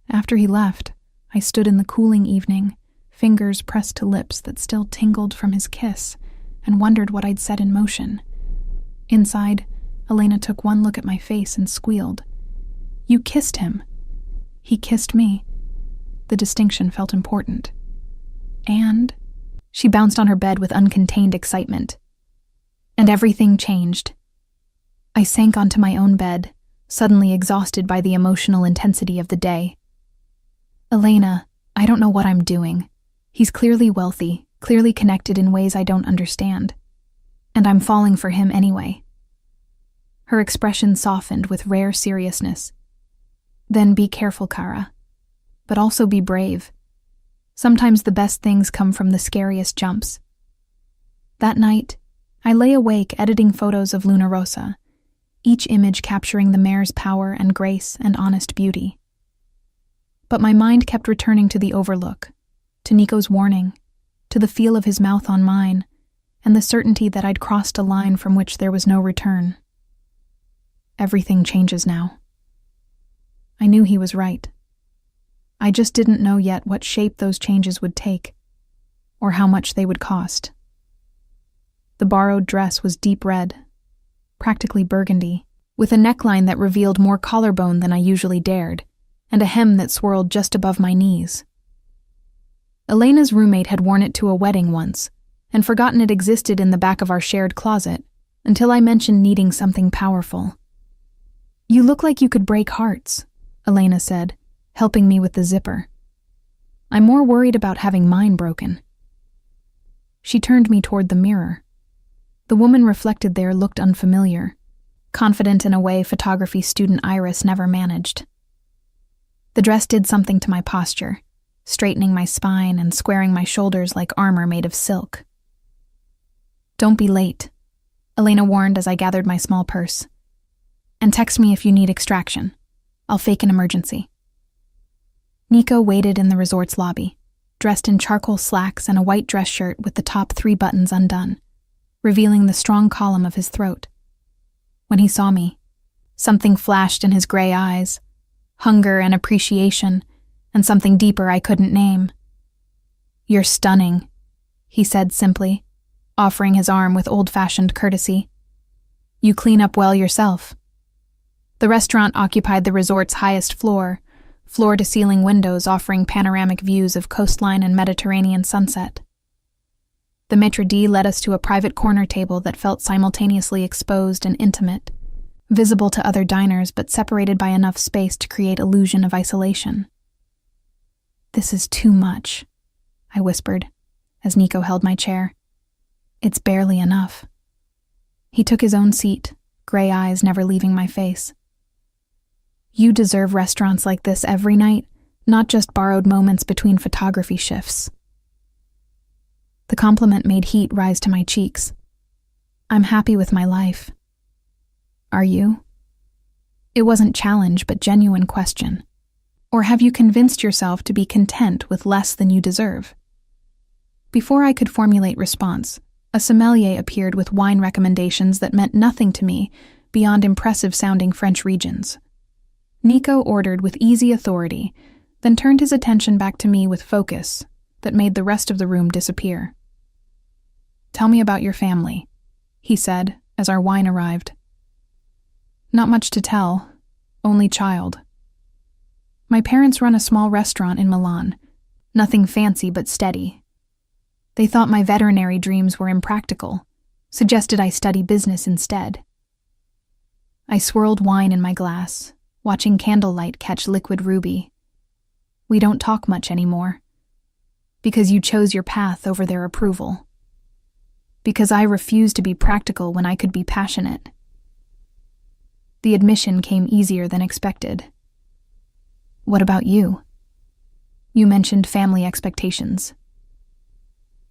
After he left, I stood in the cooling evening, fingers pressed to lips that still tingled from his kiss, and wondered what I'd set in motion. Inside, Elena took one look at my face and squealed. "You kissed him." He kissed me. The distinction felt important. And she bounced on her bed with uncontained excitement. And everything changed. I sank onto my own bed, suddenly exhausted by the emotional intensity of the day. "Elena, I don't know what I'm doing. He's clearly wealthy, clearly connected in ways I don't understand. And I'm falling for him anyway." Her expression softened with rare seriousness. "Then be careful, Kara. But also be brave. Sometimes the best things come from the scariest jumps." That night, I lay awake editing photos of Luna Rosa, each image capturing the mare's power and grace and honest beauty. But my mind kept returning to the overlook, to Nico's warning, to the feel of his mouth on mine, and the certainty that I'd crossed a line from which there was no return. Everything changes now. I knew he was right. I just didn't know yet what shape those changes would take, or how much they would cost. The borrowed dress was deep red, practically burgundy, with a neckline that revealed more collarbone than I usually dared, and a hem that swirled just above my knees. Elena's roommate had worn it to a wedding once, and forgotten it existed in the back of our shared closet, until I mentioned needing something powerful. "You look like you could break hearts," Elena said, helping me with the zipper. "I'm more worried about having mine broken." She turned me toward the mirror. The woman reflected there looked unfamiliar, confident in a way photography student Iris never managed. The dress did something to my posture, straightening my spine and squaring my shoulders like armor made of silk. "Don't be late," Elena warned as I gathered my small purse. "And text me if you need extraction. I'll fake an emergency." Nico waited in the resort's lobby, dressed in charcoal slacks and a white dress shirt with the top 3 buttons undone, revealing the strong column of his throat. When he saw me, something flashed in his gray eyes, hunger and appreciation, and something deeper I couldn't name. "You're stunning," he said simply, offering his arm with old-fashioned courtesy. "You clean up well yourself." The restaurant occupied the resort's highest floor, floor-to-ceiling windows offering panoramic views of coastline and Mediterranean sunset. The maitre d' led us to a private corner table that felt simultaneously exposed and intimate, visible to other diners but separated by enough space to create illusion of isolation. "This is too much," I whispered, as Nico held my chair. "It's barely enough." He took his own seat, gray eyes never leaving my face. "You deserve restaurants like this every night, not just borrowed moments between photography shifts." The compliment made heat rise to my cheeks. "I'm happy with my life." "Are you?" It wasn't challenge, but genuine question. Or have you convinced yourself to be content with less than you deserve? Before I could formulate response, a sommelier appeared with wine recommendations that meant nothing to me beyond impressive-sounding French regions. Nico ordered with easy authority, then turned his attention back to me with focus that made the rest of the room disappear. "Tell me about your family," he said as our wine arrived. "Not much to tell, only child. My parents run a small restaurant in Milan, nothing fancy but steady. They thought my veterinary dreams were impractical, suggested I study business instead. I swirled wine in my glass, watching candlelight catch liquid ruby. We don't talk much anymore. Because you chose your path over their approval. Because I refused to be practical when I could be passionate. The admission came easier than expected. What about you? You mentioned family expectations.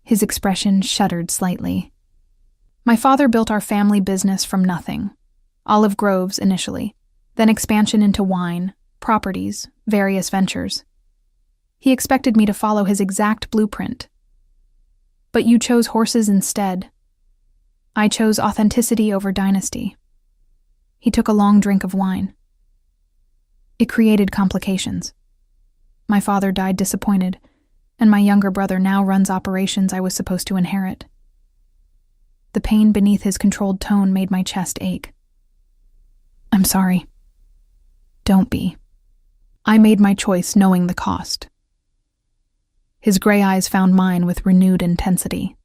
His expression shuddered slightly. My father built our family business from nothing. Olive groves initially, then expansion into wine, properties, various ventures. He expected me to follow his exact blueprint. But you chose horses instead. I chose authenticity over dynasty. He took a long drink of wine. It created complications. My father died disappointed, and my younger brother now runs operations I was supposed to inherit. The pain beneath his controlled tone made my chest ache. I'm sorry. Don't be. I made my choice knowing the cost. His gray eyes found mine with renewed intensity.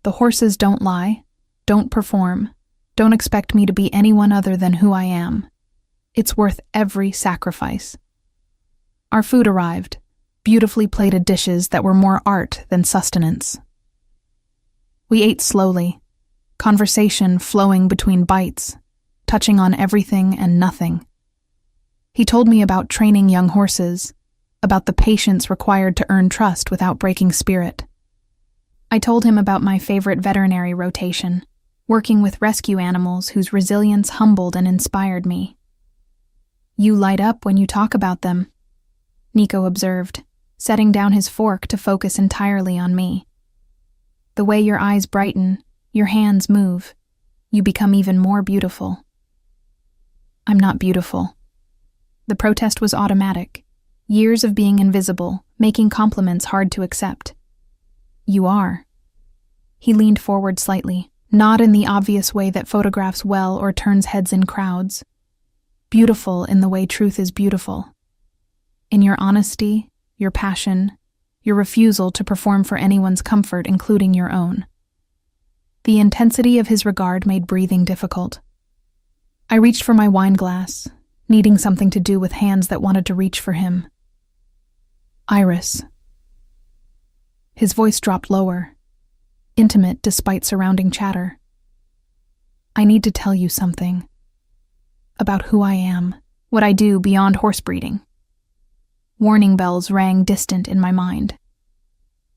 The horses don't lie, don't perform, don't expect me to be anyone other than who I am. It's worth every sacrifice. Our food arrived, beautifully plated dishes that were more art than sustenance. We ate slowly, conversation flowing between bites, touching on everything and nothing. He told me about training young horses, about the patience required to earn trust without breaking spirit. I told him about my favorite veterinary rotation, working with rescue animals whose resilience humbled and inspired me. You light up when you talk about them, Nico observed, setting down his fork to focus entirely on me. The way your eyes brighten, your hands move, you become even more beautiful. I'm not beautiful. The protest was automatic. Years of being invisible, making compliments hard to accept. You are. He leaned forward slightly, not in the obvious way that photographs well or turns heads in crowds. Beautiful in the way truth is beautiful. In your honesty, your passion, your refusal to perform for anyone's comfort, including your own. The intensity of his regard made breathing difficult. I reached for my wine glass, needing something to do with hands that wanted to reach for him. Iris. His voice dropped lower, intimate despite surrounding chatter. I need to tell you something. About who I am, what I do beyond horse breeding. Warning bells rang distant in my mind.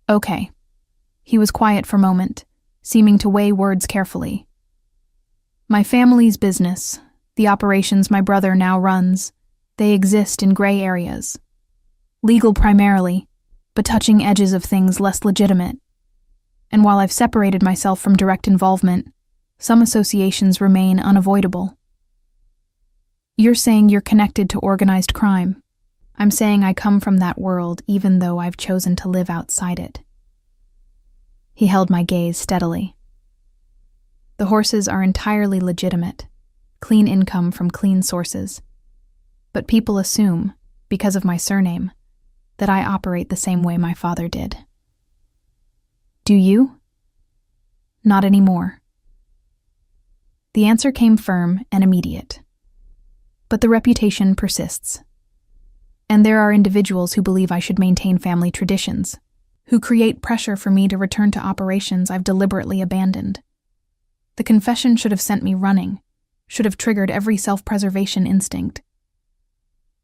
Okay. He was quiet for a moment, seeming to weigh words carefully. My family's business, the operations my brother now runs, they exist in gray areas. Legal primarily, but touching edges of things less legitimate. And while I've separated myself from direct involvement, some associations remain unavoidable. You're saying you're connected to organized crime. I'm saying I come from that world even though I've chosen to live outside it. He held my gaze steadily. The horses are entirely legitimate, clean income from clean sources. But people assume, because of my surname, that I operate the same way my father did. Do you? Not anymore. The answer came firm and immediate. But the reputation persists. And there are individuals who believe I should maintain family traditions, who create pressure for me to return to operations I've deliberately abandoned. The confession should have sent me running, should have triggered every self-preservation instinct.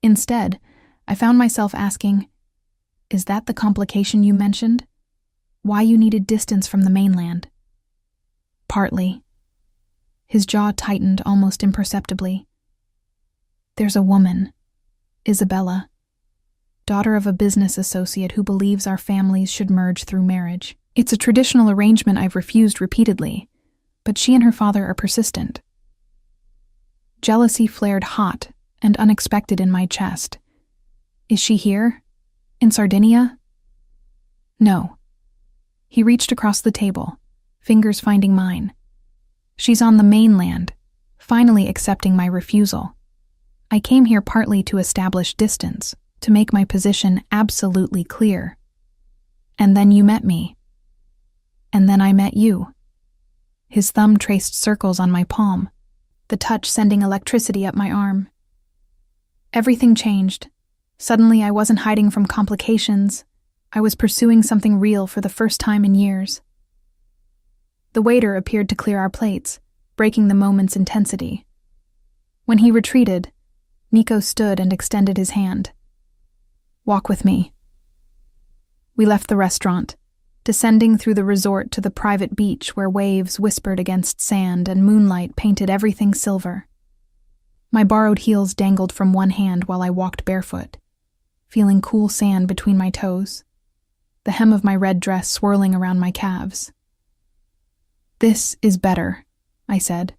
Instead, I found myself asking, is that the complication you mentioned? Why you needed distance from the mainland? Partly. His jaw tightened almost imperceptibly. There's a woman, Isabella, daughter of a business associate who believes our families should merge through marriage. It's a traditional arrangement I've refused repeatedly, but she and her father are persistent. Jealousy flared hot and unexpected in my chest. Is she here? In Sardinia? No. He reached across the table, fingers finding mine. She's on the mainland, finally accepting my refusal. I came here partly to establish distance, to make my position absolutely clear. And then you met me, And then I met you. His thumb traced circles on my palm, the touch sending electricity up my arm. Everything changed. Suddenly I wasn't hiding from complications. I was pursuing something real for the first time in years. The waiter appeared to clear our plates, breaking the moment's intensity. When he retreated, Nico stood and extended his hand. "Walk with me." We left the restaurant, descending through the resort to the private beach where waves whispered against sand and moonlight painted everything silver. My borrowed heels dangled from one hand while I walked barefoot, feeling cool sand between my toes, the hem of my red dress swirling around my calves. "This is better," I said,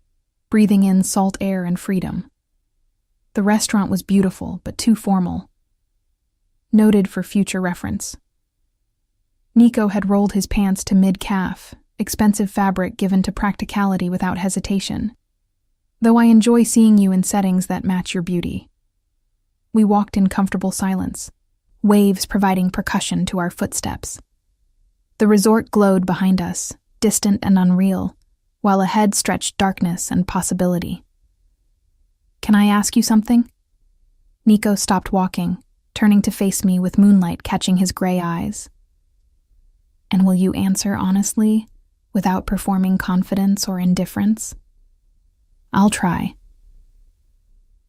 breathing in salt air and freedom. The restaurant was beautiful, but too formal. Noted for future reference. Nico had rolled his pants to mid-calf, expensive fabric given to practicality without hesitation. Though I enjoy seeing you in settings that match your beauty. We walked in comfortable silence, waves providing percussion to our footsteps. The resort glowed behind us, distant and unreal, while ahead stretched darkness and possibility. "Can I ask you something?" Nico stopped walking, turning to face me with moonlight catching his gray eyes. "And will you answer honestly, without performing confidence or indifference?" "I'll try."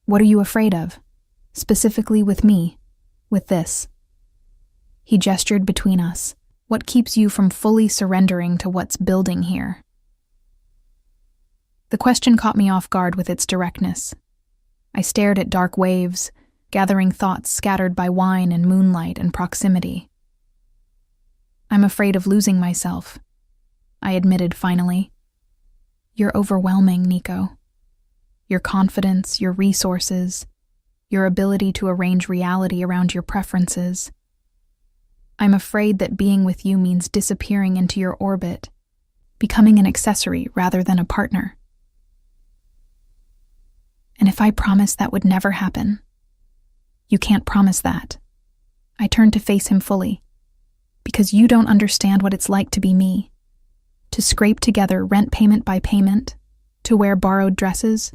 "What are you afraid of? Specifically with me, with this?" He gestured between us. "What keeps you from fully surrendering to what's building here?" The question caught me off guard with its directness. I stared at dark waves, gathering thoughts scattered by wine and moonlight and proximity. "I'm afraid of losing myself," I admitted finally. "You're overwhelming, Nico. Your confidence, your resources, your ability to arrange reality around your preferences. I'm afraid that being with you means disappearing into your orbit, becoming an accessory rather than a partner." "And if I promised that would never happen?" "You can't promise that." I turned to face him fully. "Because you don't understand what it's like to be me. To scrape together rent payment by payment, to wear borrowed dresses,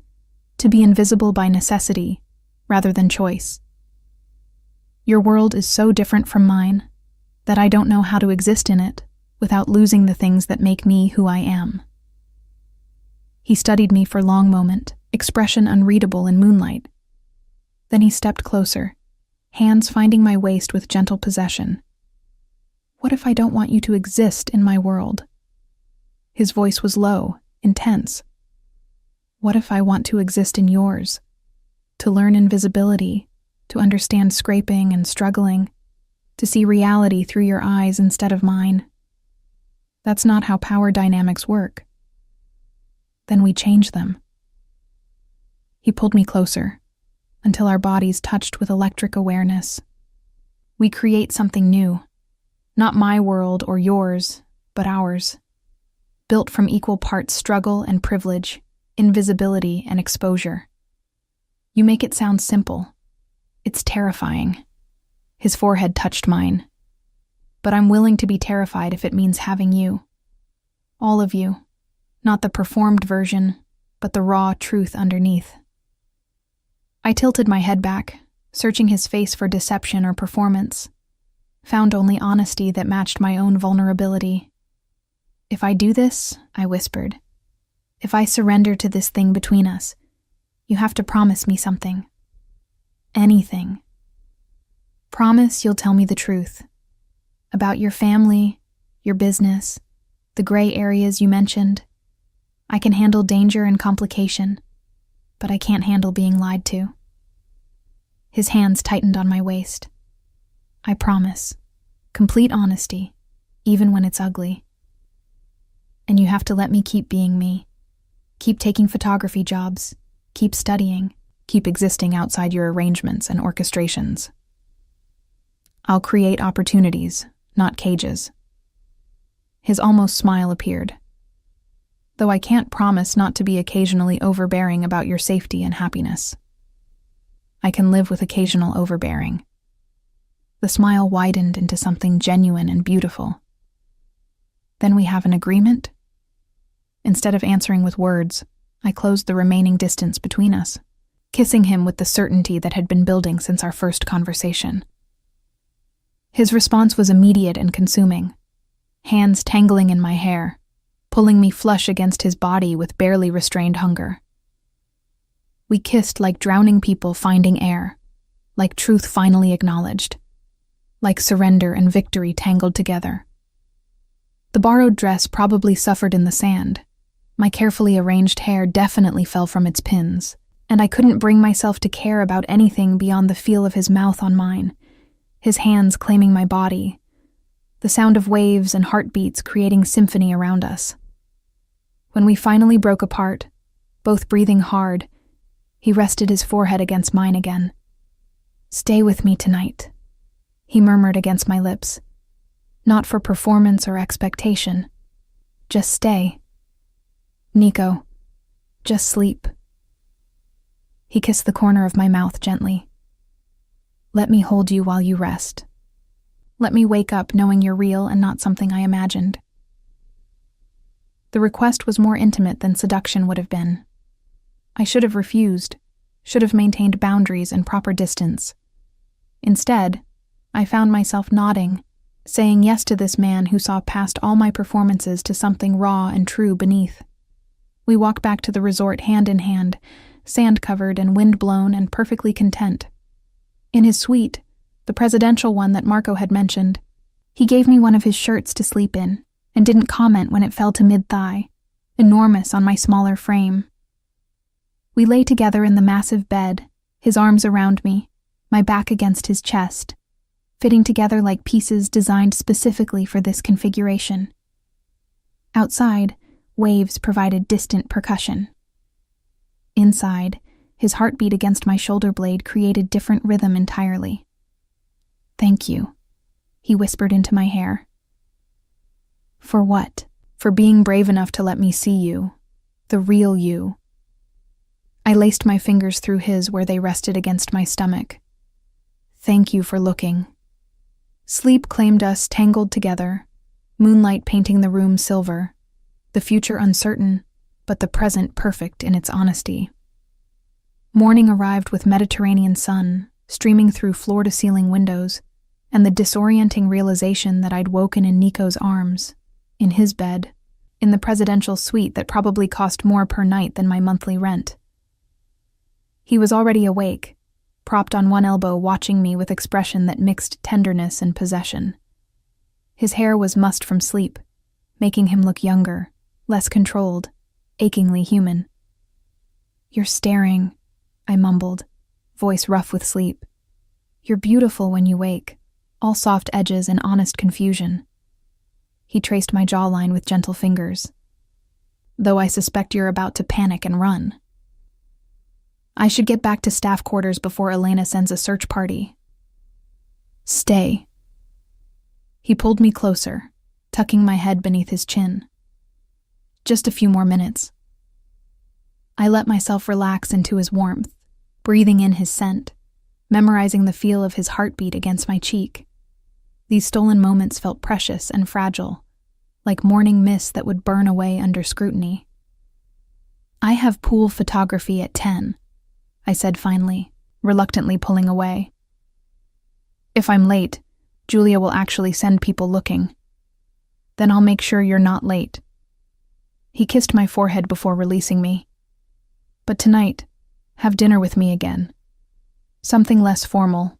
to be invisible by necessity rather than choice. Your world is so different from mine that I don't know how to exist in it without losing the things that make me who I am." He studied me for a long moment, expression unreadable in moonlight. Then he stepped closer, hands finding my waist with gentle possession. "What if I don't want you to exist in my world?" His voice was low, intense. "What if I want to exist in yours? To learn invisibility, to understand scraping and struggling, to see reality through your eyes instead of mine? That's not how power dynamics work." "Then we change them." He pulled me closer, until our bodies touched with electric awareness. We create something new. Not my world or yours, but ours. Built from equal parts struggle and privilege, invisibility and exposure. You make it sound simple. It's terrifying. His forehead touched mine. But I'm willing to be terrified if it means having you. All of you. Not the performed version, but the raw truth underneath. I tilted my head back, searching his face for deception or performance. Found only honesty that matched my own vulnerability. "If I do this," I whispered, "if I surrender to this thing between us, you have to promise me something. Anything. Promise you'll tell me the truth. About your family, your business, the gray areas you mentioned. I can handle danger and complication, but I can't handle being lied to." His hands tightened on my waist. "I promise. Complete honesty, even when it's ugly. And you have to let me keep being me. Keep taking photography jobs. Keep studying. Keep existing outside your arrangements and orchestrations. I'll create opportunities, not cages." His almost smile appeared. "Though I can't promise not to be occasionally overbearing about your safety and happiness. I can live with occasional overbearing." The smile widened into something genuine and beautiful. Then we have an agreement? Instead of answering with words, I closed the remaining distance between us, kissing him with the certainty that had been building since our first conversation. His response was immediate and consuming, hands tangling in my hair, pulling me flush against his body with barely restrained hunger. We kissed like drowning people finding air, like truth finally acknowledged, like surrender and victory tangled together. The borrowed dress probably suffered in the sand. My carefully arranged hair definitely fell from its pins, and I couldn't bring myself to care about anything beyond the feel of his mouth on mine, his hands claiming my body, the sound of waves and heartbeats creating symphony around us. When we finally broke apart, both breathing hard, he rested his forehead against mine again. "Stay with me tonight," he murmured against my lips. "Not for performance or expectation. Just stay. Nico, just sleep." He kissed the corner of my mouth gently. "Let me hold you while you rest. Let me wake up knowing you're real and not something I imagined." The request was more intimate than seduction would have been. I should have refused, should have maintained boundaries and proper distance. Instead, I found myself nodding, saying yes to this man who saw past all my performances to something raw and true beneath. We walked back to the resort hand in hand, sand-covered and wind-blown and perfectly content. In his suite, the presidential one that Marco had mentioned, he gave me one of his shirts to sleep in and didn't comment when it fell to mid-thigh, enormous on my smaller frame. We lay together in the massive bed, his arms around me, my back against his chest, fitting together like pieces designed specifically for this configuration. Outside, waves provided distant percussion. Inside, his heartbeat against my shoulder blade created different rhythm entirely. "Thank you," he whispered into my hair. "For what?" "For being brave enough to let me see you, the real you." I laced my fingers through his where they rested against my stomach. "Thank you for looking." Sleep claimed us tangled together, moonlight painting the room silver, the future uncertain, but the present perfect in its honesty. Morning arrived with Mediterranean sun streaming through floor-to-ceiling windows, and the disorienting realization that I'd woken in Nico's arms, in his bed, in the presidential suite that probably cost more per night than my monthly rent. He was already awake, propped on one elbow watching me with expression that mixed tenderness and possession. His hair was mussed from sleep, making him look younger, less controlled, achingly human. "You're staring," I mumbled, voice rough with sleep. "You're beautiful when you wake, all soft edges and honest confusion." He traced my jawline with gentle fingers. "Though I suspect you're about to panic and run." I should get back to staff quarters before Elena sends a search party. "Stay." He pulled me closer, tucking my head beneath his chin. "Just a few more minutes." I let myself relax into his warmth, breathing in his scent, memorizing the feel of his heartbeat against my cheek. These stolen moments felt precious and fragile, like morning mist that would burn away under scrutiny. "I have pool photography at 10, I said finally, reluctantly pulling away. "If I'm late, Julia will actually send people looking. Then I'll make sure you're not late." He kissed my forehead before releasing me. "But tonight, have dinner with me again. Something less formal.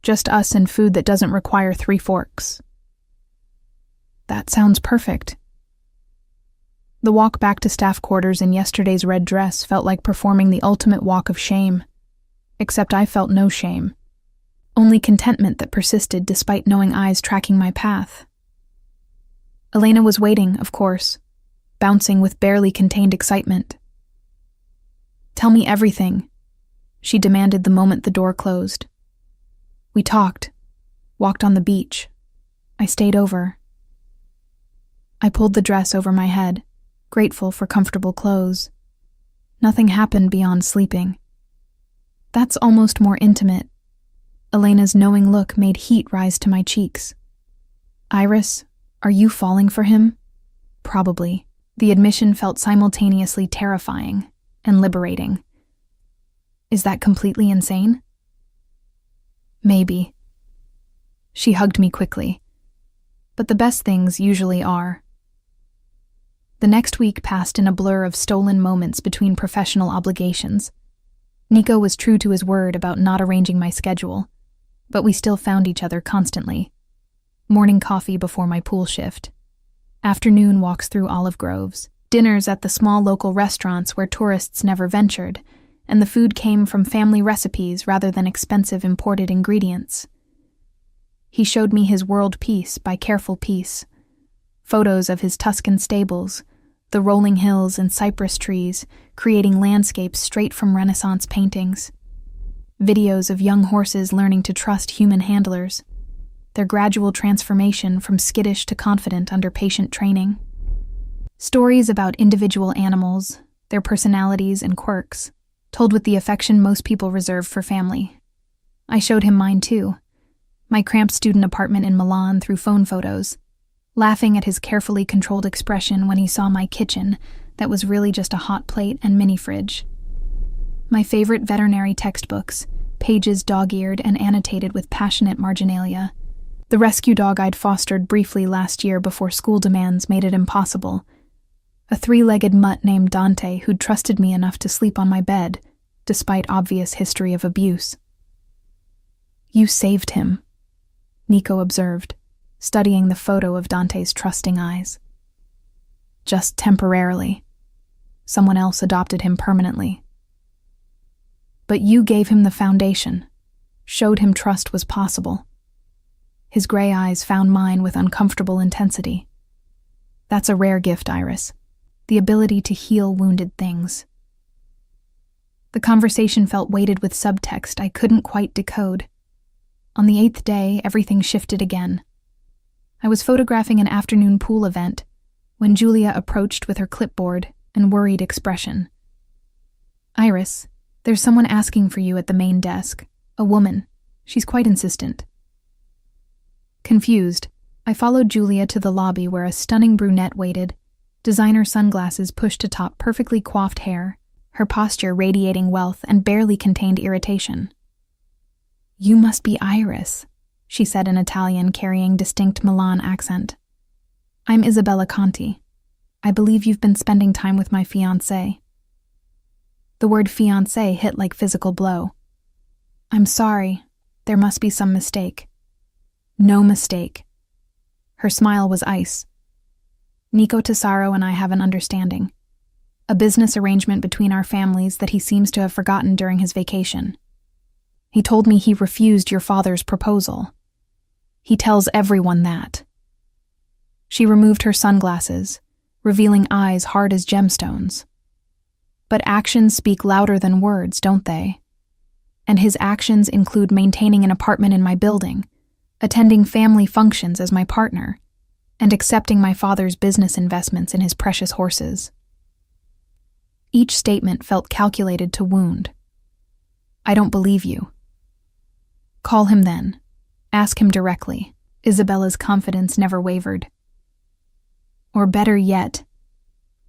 Just us and food that doesn't require 3 forks. "That sounds perfect." The walk back to staff quarters in yesterday's red dress felt like performing the ultimate walk of shame. Except I felt no shame. Only contentment that persisted despite knowing eyes tracking my path. Elena was waiting, of course, bouncing with barely contained excitement. "Tell me everything," she demanded the moment the door closed. We talked, walked on the beach. I stayed over. I pulled the dress over my head, grateful for comfortable clothes. Nothing happened beyond sleeping. That's almost more intimate. Elena's knowing look made heat rise to my cheeks. "Iris, are you falling for him?" Probably. The admission felt simultaneously terrifying and liberating. Is that completely insane? Maybe. She hugged me quickly. But the best things usually are. The next week passed in a blur of stolen moments between professional obligations. Nico was true to his word about not arranging my schedule, but we still found each other constantly. Morning coffee before my pool shift. Afternoon walks through olive groves. Dinners at the small local restaurants where tourists never ventured, and the food came from family recipes rather than expensive imported ingredients. He showed me his world piece by careful piece. Photos of his Tuscan stables, the rolling hills and cypress trees, creating landscapes straight from Renaissance paintings. Videos of young horses learning to trust human handlers, their gradual transformation from skittish to confident under patient training. Stories about individual animals, their personalities and quirks, told with the affection most people reserve for family. I showed him mine too, my cramped student apartment in Milan through phone photos, laughing at his carefully controlled expression when he saw my kitchen that was really just a hot plate and mini fridge. My favorite veterinary textbooks, pages dog-eared and annotated with passionate marginalia. The rescue dog I'd fostered briefly last year before school demands made it impossible. A 3-legged mutt named Dante who'd trusted me enough to sleep on my bed, despite obvious history of abuse. You saved him, Nico observed, studying the photo of Dante's trusting eyes. Just temporarily. Someone else adopted him permanently. But you gave him the foundation, showed him trust was possible. His gray eyes found mine with uncomfortable intensity. That's a rare gift, Iris. The ability to heal wounded things. The conversation felt weighted with subtext I couldn't quite decode. On the 8th day, everything shifted again. I was photographing an afternoon pool event when Julia approached with her clipboard and worried expression. Iris, there's someone asking for you at the main desk. A woman. She's quite insistent. Confused, I followed Julia to the lobby where a stunning brunette waited, designer sunglasses pushed atop perfectly coiffed hair, her posture radiating wealth and barely contained irritation. You must be Iris, she said in Italian carrying distinct Milan accent. I'm Isabella Conti. I believe you've been spending time with my fiancé. The word fiancé hit like physical blow. I'm sorry. There must be some mistake. No mistake. Her smile was ice. Nico Tesaro and I have an understanding. A business arrangement between our families that he seems to have forgotten during his vacation. He told me he refused your father's proposal. He tells everyone that. She removed her sunglasses, revealing eyes hard as gemstones. But actions speak louder than words, don't they? And his actions include maintaining an apartment in my building, attending family functions as my partner, and accepting my father's business investments in his precious horses. Each statement felt calculated to wound. I don't believe you. Call him then. Ask him directly. Isabella's confidence never wavered. Or better yet,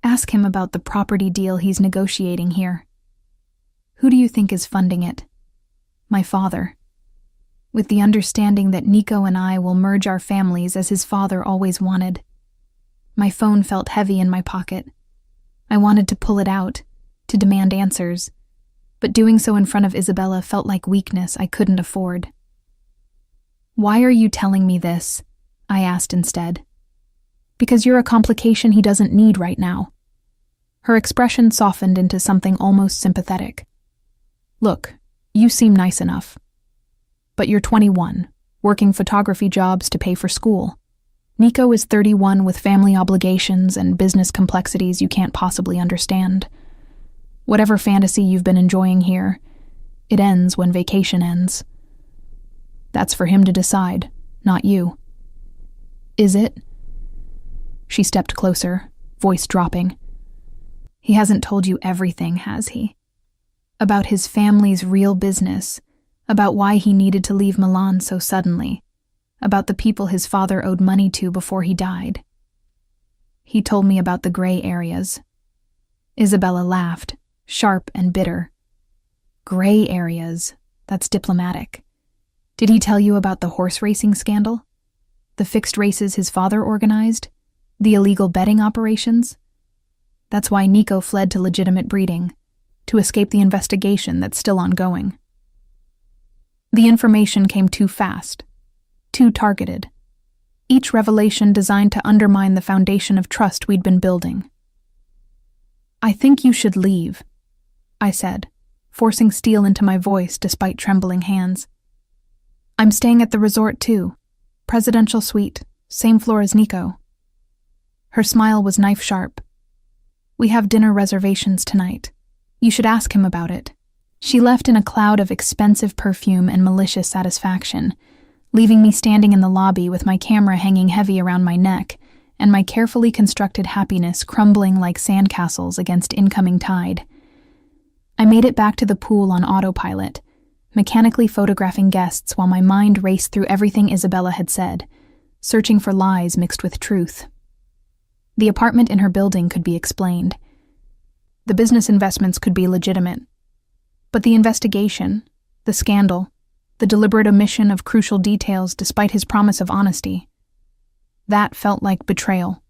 ask him about the property deal he's negotiating here. Who do you think is funding it? My father. With the understanding that Nico and I will merge our families as his father always wanted. My phone felt heavy in my pocket. I wanted to pull it out, to demand answers, but doing so in front of Isabella felt like weakness I couldn't afford. Why are you telling me this? I asked instead. Because you're a complication he doesn't need right now. Her expression softened into something almost sympathetic. Look, you seem nice enough. But you're 21, working photography jobs to pay for school. Nico is 31 with family obligations and business complexities you can't possibly understand. Whatever fantasy you've been enjoying here, it ends when vacation ends. That's for him to decide, not you. Is it? She stepped closer, voice dropping. He hasn't told you everything, has he? About his family's real business, about why he needed to leave Milan so suddenly, about the people his father owed money to before he died. He told me about the gray areas. Isabella laughed, sharp and bitter. Gray areas? That's diplomatic. Did he tell you about the horse racing scandal? The fixed races his father organized? The illegal betting operations? That's why Nico fled to legitimate breeding, to escape the investigation that's still ongoing. The information came too fast, too targeted. Each revelation designed to undermine the foundation of trust we'd been building. I think you should leave, I said, forcing steel into my voice despite trembling hands. I'm staying at the resort too. Presidential suite, same floor as Nico. Her smile was knife-sharp. We have dinner reservations tonight. You should ask him about it. She left in a cloud of expensive perfume and malicious satisfaction, leaving me standing in the lobby with my camera hanging heavy around my neck and my carefully constructed happiness crumbling like sandcastles against incoming tide. I made it back to the pool on autopilot, mechanically photographing guests while my mind raced through everything Isabella had said, searching for lies mixed with truth. The apartment in her building could be explained. The business investments could be legitimate. But the investigation, the scandal, the deliberate omission of crucial details despite his promise of honesty, that felt like betrayal.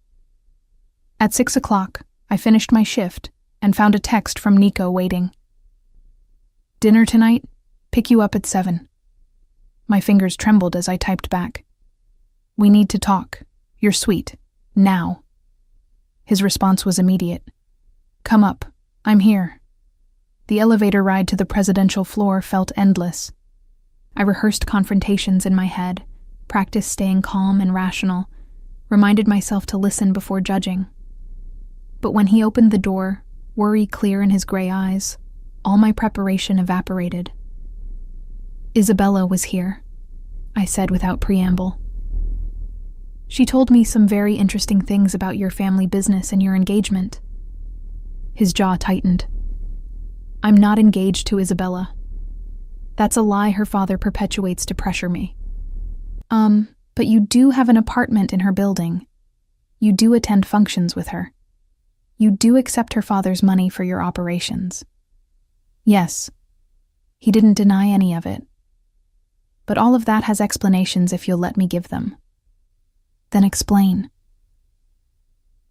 At 6 o'clock, I finished my shift and found a text from Nico waiting. Dinner tonight? Pick you up at 7. My fingers trembled as I typed back. We need to talk. You're sweet. Now. His response was immediate. Come up. I'm here. The elevator ride to the presidential floor felt endless. I rehearsed confrontations in my head, practiced staying calm and rational, reminded myself to listen before judging. But when he opened the door, worry clear in his gray eyes, all my preparation evaporated. Isabella was here, I said without preamble. She told me some very interesting things about your family business and your engagement. His jaw tightened. I'm not engaged to Isabella. That's a lie her father perpetuates to pressure me. But you do have an apartment in her building. You do attend functions with her. You do accept her father's money for your operations. Yes. He didn't deny any of it. But all of that has explanations if you'll let me give them. Then explain.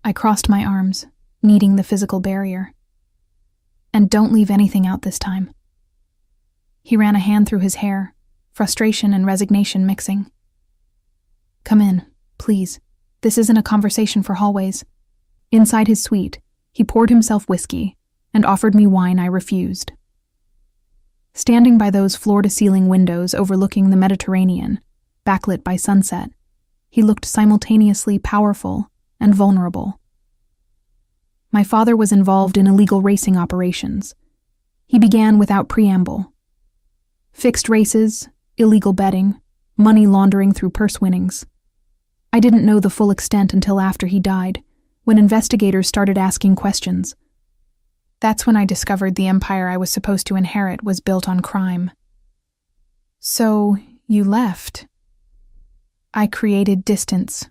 I crossed my arms, needing the physical barrier. And don't leave anything out this time. He ran a hand through his hair, frustration and resignation mixing. Come in, please. This isn't a conversation for hallways. Inside his suite, he poured himself whiskey and offered me wine I refused. Standing by those floor-to-ceiling windows overlooking the Mediterranean, backlit by sunset, he looked simultaneously powerful and vulnerable. My father was involved in illegal racing operations. He began without preamble. Fixed races, illegal betting, money laundering through purse winnings. I didn't know the full extent until after he died, when investigators started asking questions. That's when I discovered the empire I was supposed to inherit was built on crime. So, you left. I created distance,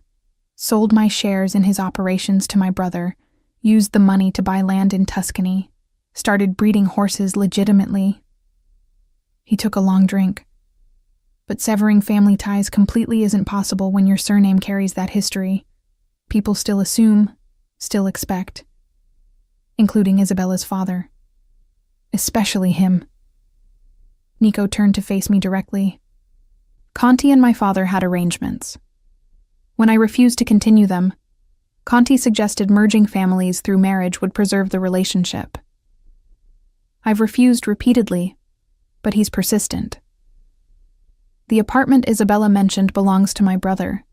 sold my shares in his operations to my brother, used the money to buy land in Tuscany, started breeding horses legitimately. He took a long drink. But severing family ties completely isn't possible when your surname carries that history. People still assume, still expect. Including Isabella's father. Especially him. Nico turned to face me directly. Conti and my father had arrangements. When I refused to continue them, Conti suggested merging families through marriage would preserve the relationship. I've refused repeatedly, but he's persistent. The apartment Isabella mentioned belongs to my brother,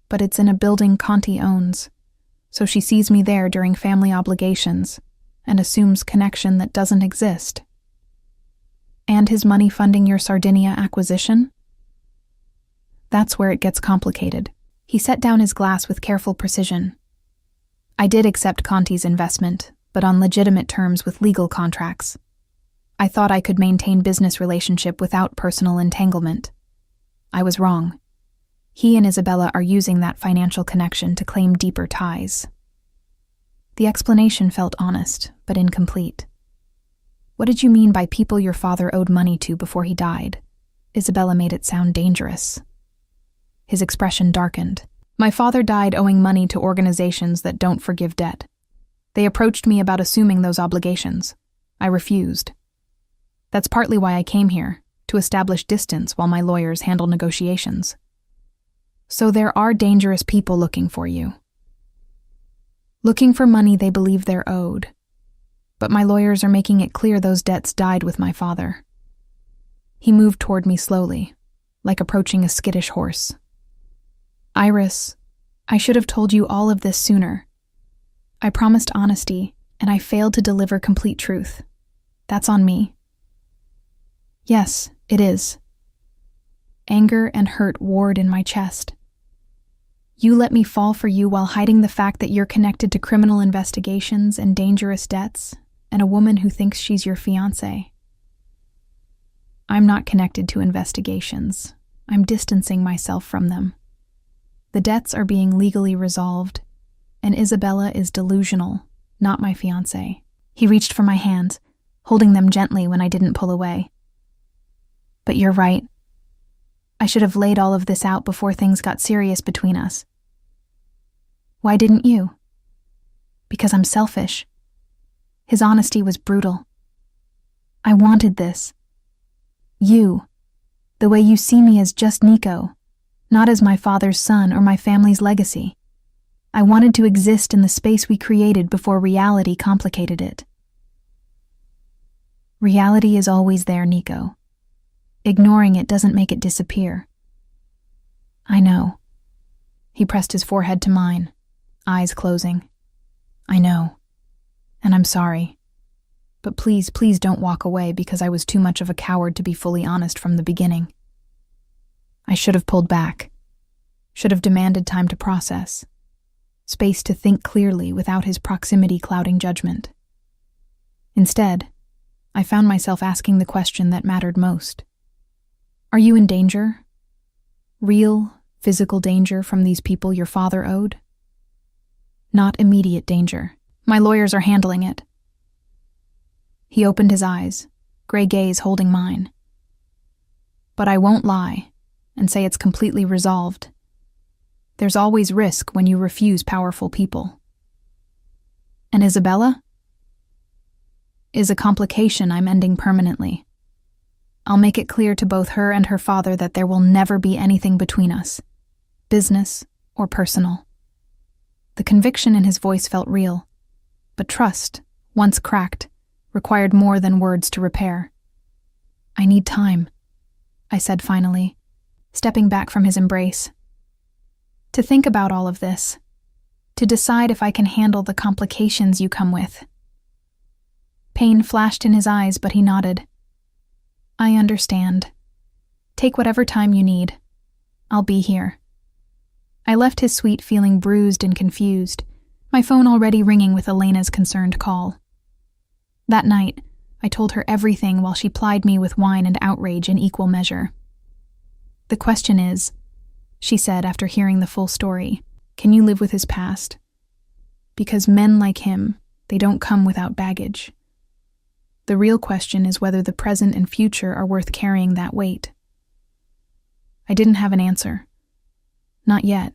but it's in a building Conti owns, so she sees me there during family obligations and assumes connection that doesn't exist. And his money funding your Sardinia acquisition? That's where it gets complicated. He set down his glass with careful precision. I did accept Conti's investment, but on legitimate terms with legal contracts. I thought I could maintain business relationship without personal entanglement. I was wrong. He and Isabella are using that financial connection to claim deeper ties. The explanation felt honest, but incomplete. What did you mean by people your father owed money to before he died? Isabella made it sound dangerous. His expression darkened. My father died owing money to organizations that don't forgive debt. They approached me about assuming those obligations. I refused. That's partly why I came here, to establish distance while my lawyers handle negotiations. So there are dangerous people looking for you. Looking for money they believe they're owed. But my lawyers are making it clear those debts died with my father. He moved toward me slowly, like approaching a skittish horse. Iris, I should have told you all of this sooner. I promised honesty, and I failed to deliver complete truth. That's on me. Yes, it is. Anger and hurt warred in my chest. You let me fall for you while hiding the fact that you're connected to criminal investigations and dangerous debts, and a woman who thinks she's your fiancé. I'm not connected to investigations. I'm distancing myself from them. The debts are being legally resolved, and Isabella is delusional, not my fiancé. He reached for my hands, holding them gently when I didn't pull away. But you're right. I should have laid all of this out before things got serious between us. Why didn't you? Because I'm selfish. His honesty was brutal. I wanted this. You. The way you see me as just Nico, not as my father's son or my family's legacy. I wanted to exist in the space we created before reality complicated it. Reality is always there, Nico. Ignoring it doesn't make it disappear. I know. He pressed his forehead to mine, eyes closing. I know. And I'm sorry. But please don't walk away because I was too much of a coward to be fully honest from the beginning. I should have pulled back. Should have demanded time to process. Space to think clearly without his proximity clouding judgment. Instead, I found myself asking the question that mattered most. Are you in danger? Real, physical danger from these people your father owed? Not immediate danger. My lawyers are handling it. He opened his eyes, gray gaze holding mine. But I won't lie and say it's completely resolved. There's always risk when you refuse powerful people. And Isabella? Is a complication I'm ending permanently. I'll make it clear to both her and her father that there will never be anything between us, business or personal. The conviction in his voice felt real, but trust, once cracked, required more than words to repair. I need time, I said finally, stepping back from his embrace. To think about all of this, to decide if I can handle the complications you come with. Pain flashed in his eyes, but he nodded. I understand. Take whatever time you need. I'll be here. I left his suite feeling bruised and confused, my phone already ringing with Elena's concerned call. That night, I told her everything while she plied me with wine and outrage in equal measure. The question is, she said after hearing the full story, can you live with his past? Because men like him, they don't come without baggage. The real question is whether the present and future are worth carrying that weight. I didn't have an answer. Not yet.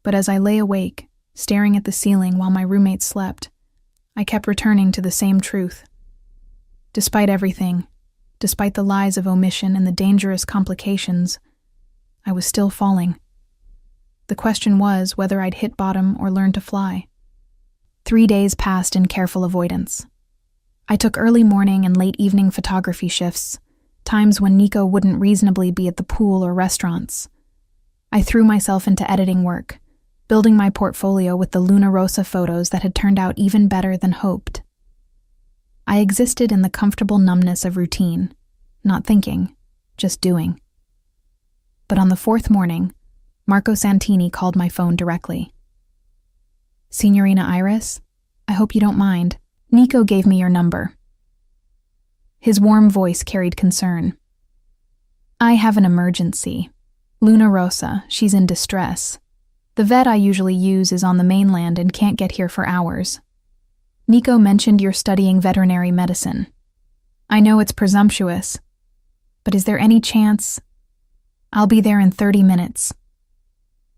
But as I lay awake, staring at the ceiling while my roommate slept, I kept returning to the same truth. Despite everything, despite the lies of omission and the dangerous complications, I was still falling. The question was whether I'd hit bottom or learn to fly. 3 days passed in careful avoidance. I took early morning and late evening photography shifts, times when Nico wouldn't reasonably be at the pool or restaurants. I threw myself into editing work, building my portfolio with the Luna Rosa photos that had turned out even better than hoped. I existed in the comfortable numbness of routine, not thinking, just doing. But on the 4th morning, Marco Santini called my phone directly. Signorina Iris, I hope you don't mind. Nico gave me your number. His warm voice carried concern. I have an emergency. Luna Rosa, she's in distress. The vet I usually use is on the mainland and can't get here for hours. Nico mentioned you're studying veterinary medicine. I know it's presumptuous, but is there any chance? I'll be there in 30 minutes.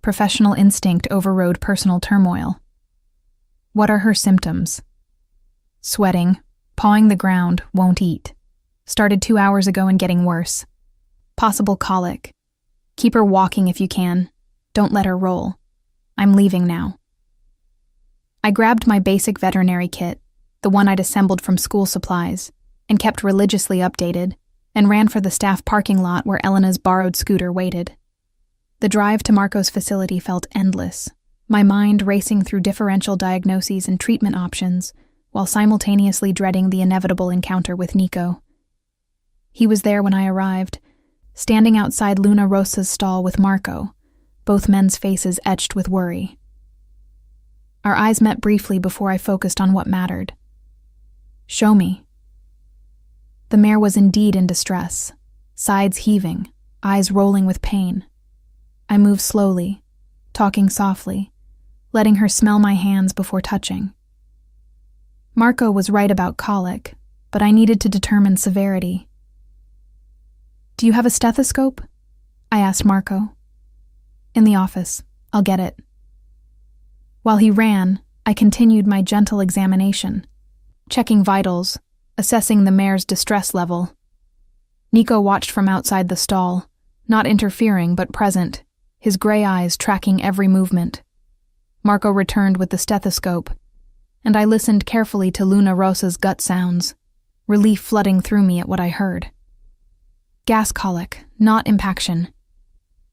Professional instinct overrode personal turmoil. What are her symptoms? Sweating, pawing the ground, won't eat. Started 2 hours ago and getting worse. Possible colic. Keep her walking if you can. Don't let her roll. I'm leaving now. I grabbed my basic veterinary kit, the one I'd assembled from school supplies, and kept religiously updated, and ran for the staff parking lot where Elena's borrowed scooter waited. The drive to Marco's facility felt endless, my mind racing through differential diagnoses and treatment options, while simultaneously dreading the inevitable encounter with Nico. He was there when I arrived, standing outside Luna Rosa's stall with Marco, both men's faces etched with worry. Our eyes met briefly before I focused on what mattered. Show me. The mare was indeed in distress, sides heaving, eyes rolling with pain. I moved slowly, talking softly, letting her smell my hands before touching. Marco was right about colic, but I needed to determine severity. Do you have a stethoscope? I asked Marco. In the office. I'll get it. While he ran, I continued my gentle examination, checking vitals, assessing the mare's distress level. Nico watched from outside the stall, not interfering but present, his gray eyes tracking every movement. Marco returned with the stethoscope, and I listened carefully to Luna Rosa's gut sounds, relief flooding through me at what I heard. Gas colic, not impaction.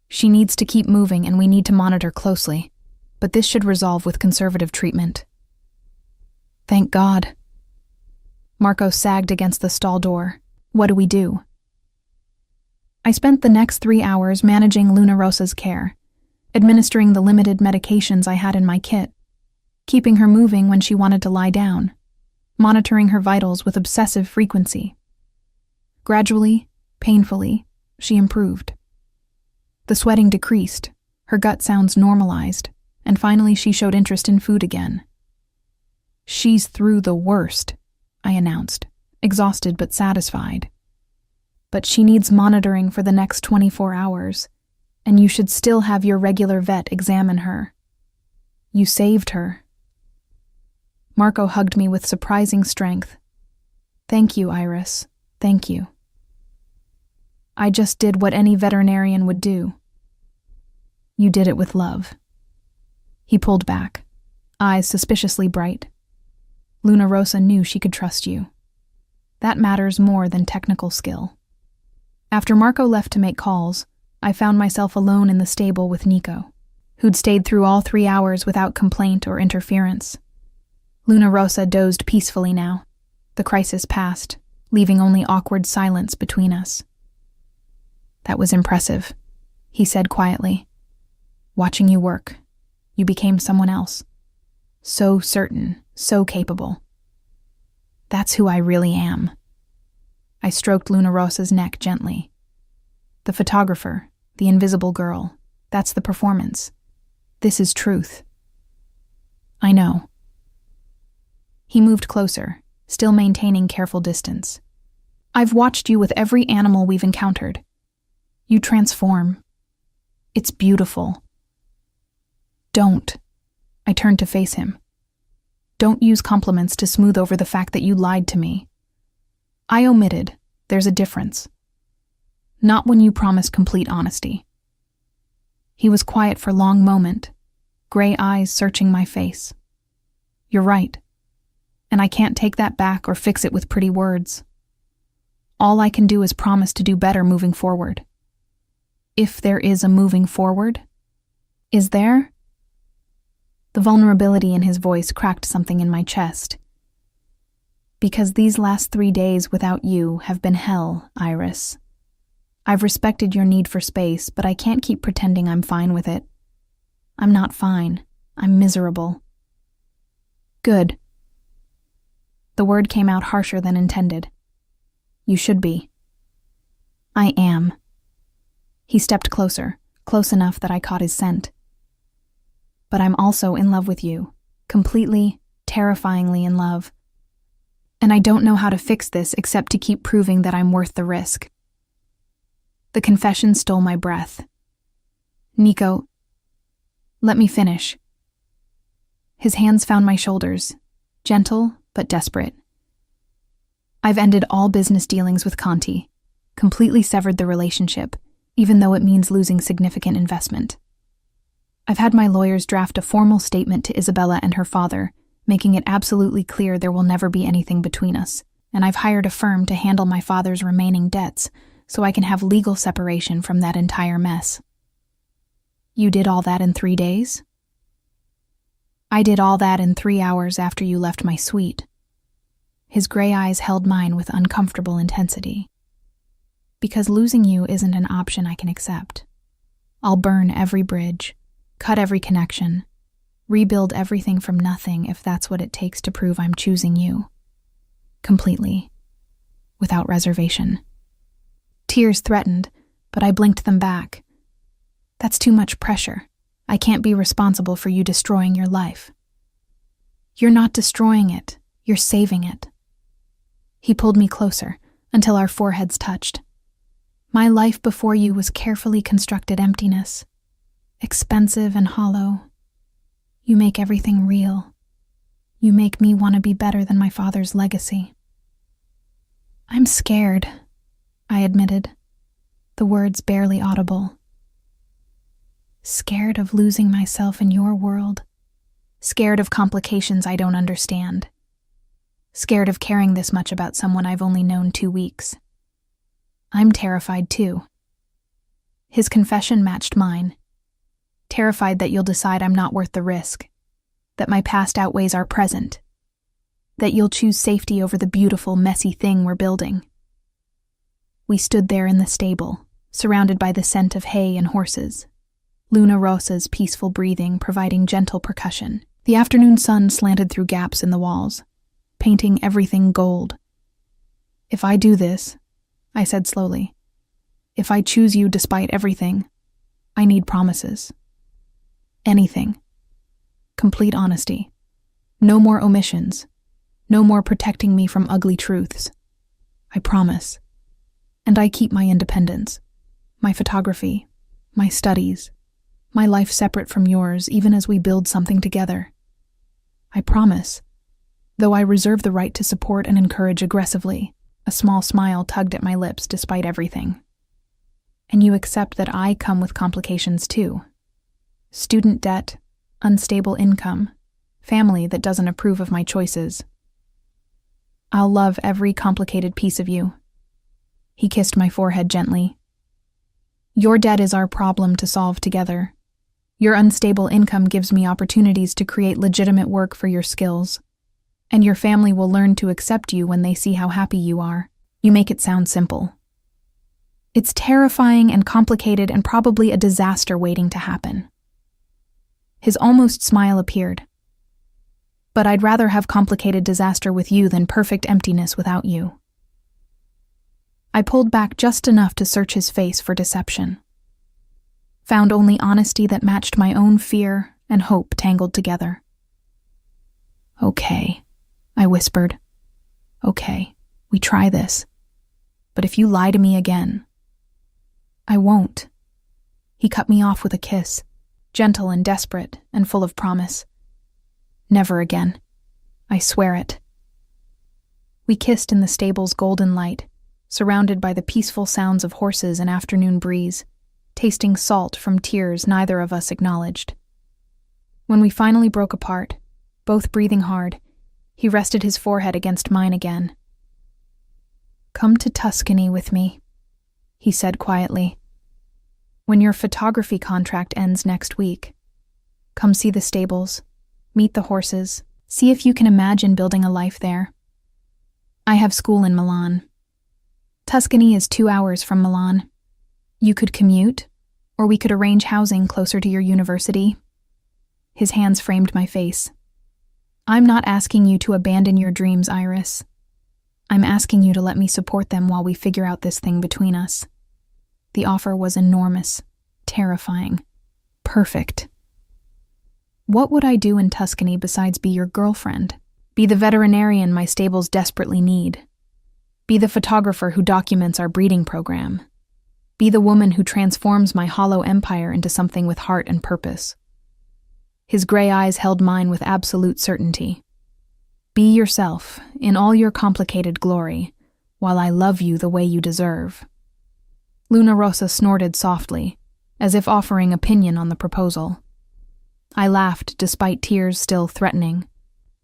She needs to keep moving and we need to monitor closely, but this should resolve with conservative treatment. Thank God. Marco sagged against the stall door. What do we do? I spent the next 3 hours managing Luna Rosa's care, administering the limited medications I had in my kit, keeping her moving when she wanted to lie down, monitoring her vitals with obsessive frequency. Gradually, painfully, she improved. The sweating decreased, her gut sounds normalized, and finally she showed interest in food again. She's through the worst, I announced, exhausted but satisfied. But she needs monitoring for the next 24 hours, and you should still have your regular vet examine her. You saved her. Marco hugged me with surprising strength. Thank you, Iris. Thank you. I just did what any veterinarian would do. You did it with love. He pulled back, eyes suspiciously bright. Luna Rosa knew she could trust you. That matters more than technical skill. After Marco left to make calls, I found myself alone in the stable with Nico, who'd stayed through all 3 hours without complaint or interference. Luna Rosa dozed peacefully now, the crisis past, leaving only awkward silence between us. That was impressive, he said quietly. Watching you work, you became someone else. So certain, so capable. That's who I really am. I stroked Luna Rosa's neck gently. The photographer, the invisible girl, that's the performance. This is truth. I know. He moved closer, still maintaining careful distance. I've watched you with every animal we've encountered. You transform. It's beautiful. Don't. I turned to face him. Don't use compliments to smooth over the fact that you lied to me. I omitted. There's a difference. Not when you promise complete honesty. He was quiet for a long moment, gray eyes searching my face. You're right. And I can't take that back or fix it with pretty words. All I can do is promise to do better moving forward. If there is a moving forward? Is there? The vulnerability in his voice cracked something in my chest. Because these last 3 days without you have been hell, Iris. I've respected your need for space, but I can't keep pretending I'm fine with it. I'm not fine. I'm miserable. Good. The word came out harsher than intended. You should be. I am. He stepped closer, close enough that I caught his scent. But I'm also in love with you. Completely, terrifyingly in love. And I don't know how to fix this except to keep proving that I'm worth the risk. The confession stole my breath. Nico, let me finish. His hands found my shoulders, gentle but desperate. I've ended all business dealings with Conti, completely severed the relationship, even though it means losing significant investment. I've had my lawyers draft a formal statement to Isabella and her father, making it absolutely clear there will never be anything between us, and I've hired a firm to handle my father's remaining debts so I can have legal separation from that entire mess. You did all that in 3 days? I did all that in 3 hours after you left my suite. His gray eyes held mine with uncomfortable intensity. Because losing you isn't an option I can accept. I'll burn every bridge, cut every connection, rebuild everything from nothing if that's what it takes to prove I'm choosing you. Completely. Without reservation. Tears threatened, but I blinked them back. That's too much pressure. I can't be responsible for you destroying your life. You're not destroying it, you're saving it. He pulled me closer, until our foreheads touched. My life before you was carefully constructed emptiness, expensive and hollow. You make everything real. You make me want to be better than my father's legacy. I'm scared, I admitted, the words barely audible. Scared of losing myself in your world. Scared of complications I don't understand. Scared of caring this much about someone I've only known 2 weeks. I'm terrified too. His confession matched mine. Terrified that you'll decide I'm not worth the risk, that my past outweighs our present, that you'll choose safety over the beautiful, messy thing we're building. We stood there in the stable, surrounded by the scent of hay and horses. Luna Rosa's peaceful breathing providing gentle percussion. The afternoon sun slanted through gaps in the walls, painting everything gold. If I do this, I said slowly, if I choose you despite everything, I need promises. Anything. Complete honesty. No more omissions. No more protecting me from ugly truths. I promise. And I keep my independence, my photography, my studies, my life separate from yours even as we build something together. I promise, though I reserve the right to support and encourage aggressively. A small smile tugged at my lips despite everything. And you accept that I come with complications too. Student debt, unstable income, family that doesn't approve of my choices. I'll love every complicated piece of you. He kissed my forehead gently. Your debt is our problem to solve together. Your unstable income gives me opportunities to create legitimate work for your skills. And your family will learn to accept you when they see how happy you are. You make it sound simple. It's terrifying and complicated and probably a disaster waiting to happen. His almost smile appeared. But I'd rather have complicated disaster with you than perfect emptiness without you. I pulled back just enough to search his face for deception. Found only honesty that matched my own fear and hope tangled together. Okay, I whispered. Okay, we try this. But if you lie to me again, I won't. He cut me off with a kiss, gentle and desperate and full of promise. Never again. I swear it. We kissed in the stable's golden light, surrounded by the peaceful sounds of horses and afternoon breeze, tasting salt from tears neither of us acknowledged. When we finally broke apart, both breathing hard, he rested his forehead against mine again. Come to Tuscany with me, he said quietly. When your photography contract ends next week, come see the stables, meet the horses, see if you can imagine building a life there. I have school in Milan. Tuscany is 2 hours from Milan. You could commute, or we could arrange housing closer to your university. His hands framed my face. I'm not asking you to abandon your dreams, Iris. I'm asking you to let me support them while we figure out this thing between us. The offer was enormous, terrifying, perfect. What would I do in Tuscany besides be your girlfriend? Be the veterinarian my stables desperately need? Be the photographer who documents our breeding program? Be the woman who transforms my hollow empire into something with heart and purpose? His gray eyes held mine with absolute certainty. Be yourself, in all your complicated glory, while I love you the way you deserve. Luna Rosa snorted softly, as if offering opinion on the proposal. I laughed despite tears still threatening,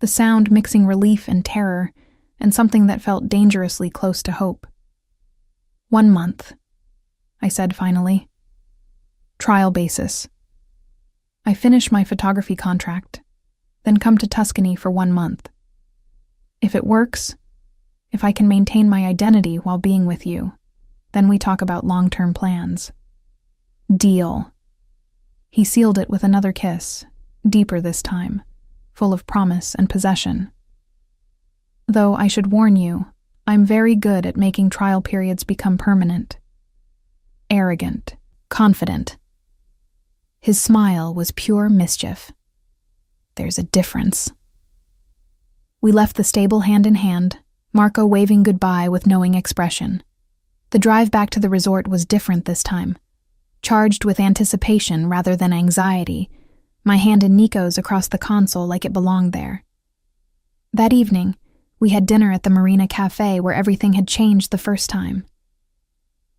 the sound mixing relief and terror, and something that felt dangerously close to hope. 1 month, I said finally. Trial basis. I finish my photography contract, then come to Tuscany for 1 month. If it works, if I can maintain my identity while being with you, then we talk about long-term plans. Deal. He sealed it with another kiss, deeper this time, full of promise and possession. Though I should warn you, I'm very good at making trial periods become permanent. Arrogant, confident. His smile was pure mischief. There's a difference. We left the stable hand in hand, Marco waving goodbye with knowing expression. The drive back to the resort was different this time, charged with anticipation rather than anxiety, my hand in Nico's across the console like it belonged there. That evening, we had dinner at the Marina Cafe where everything had changed the first time.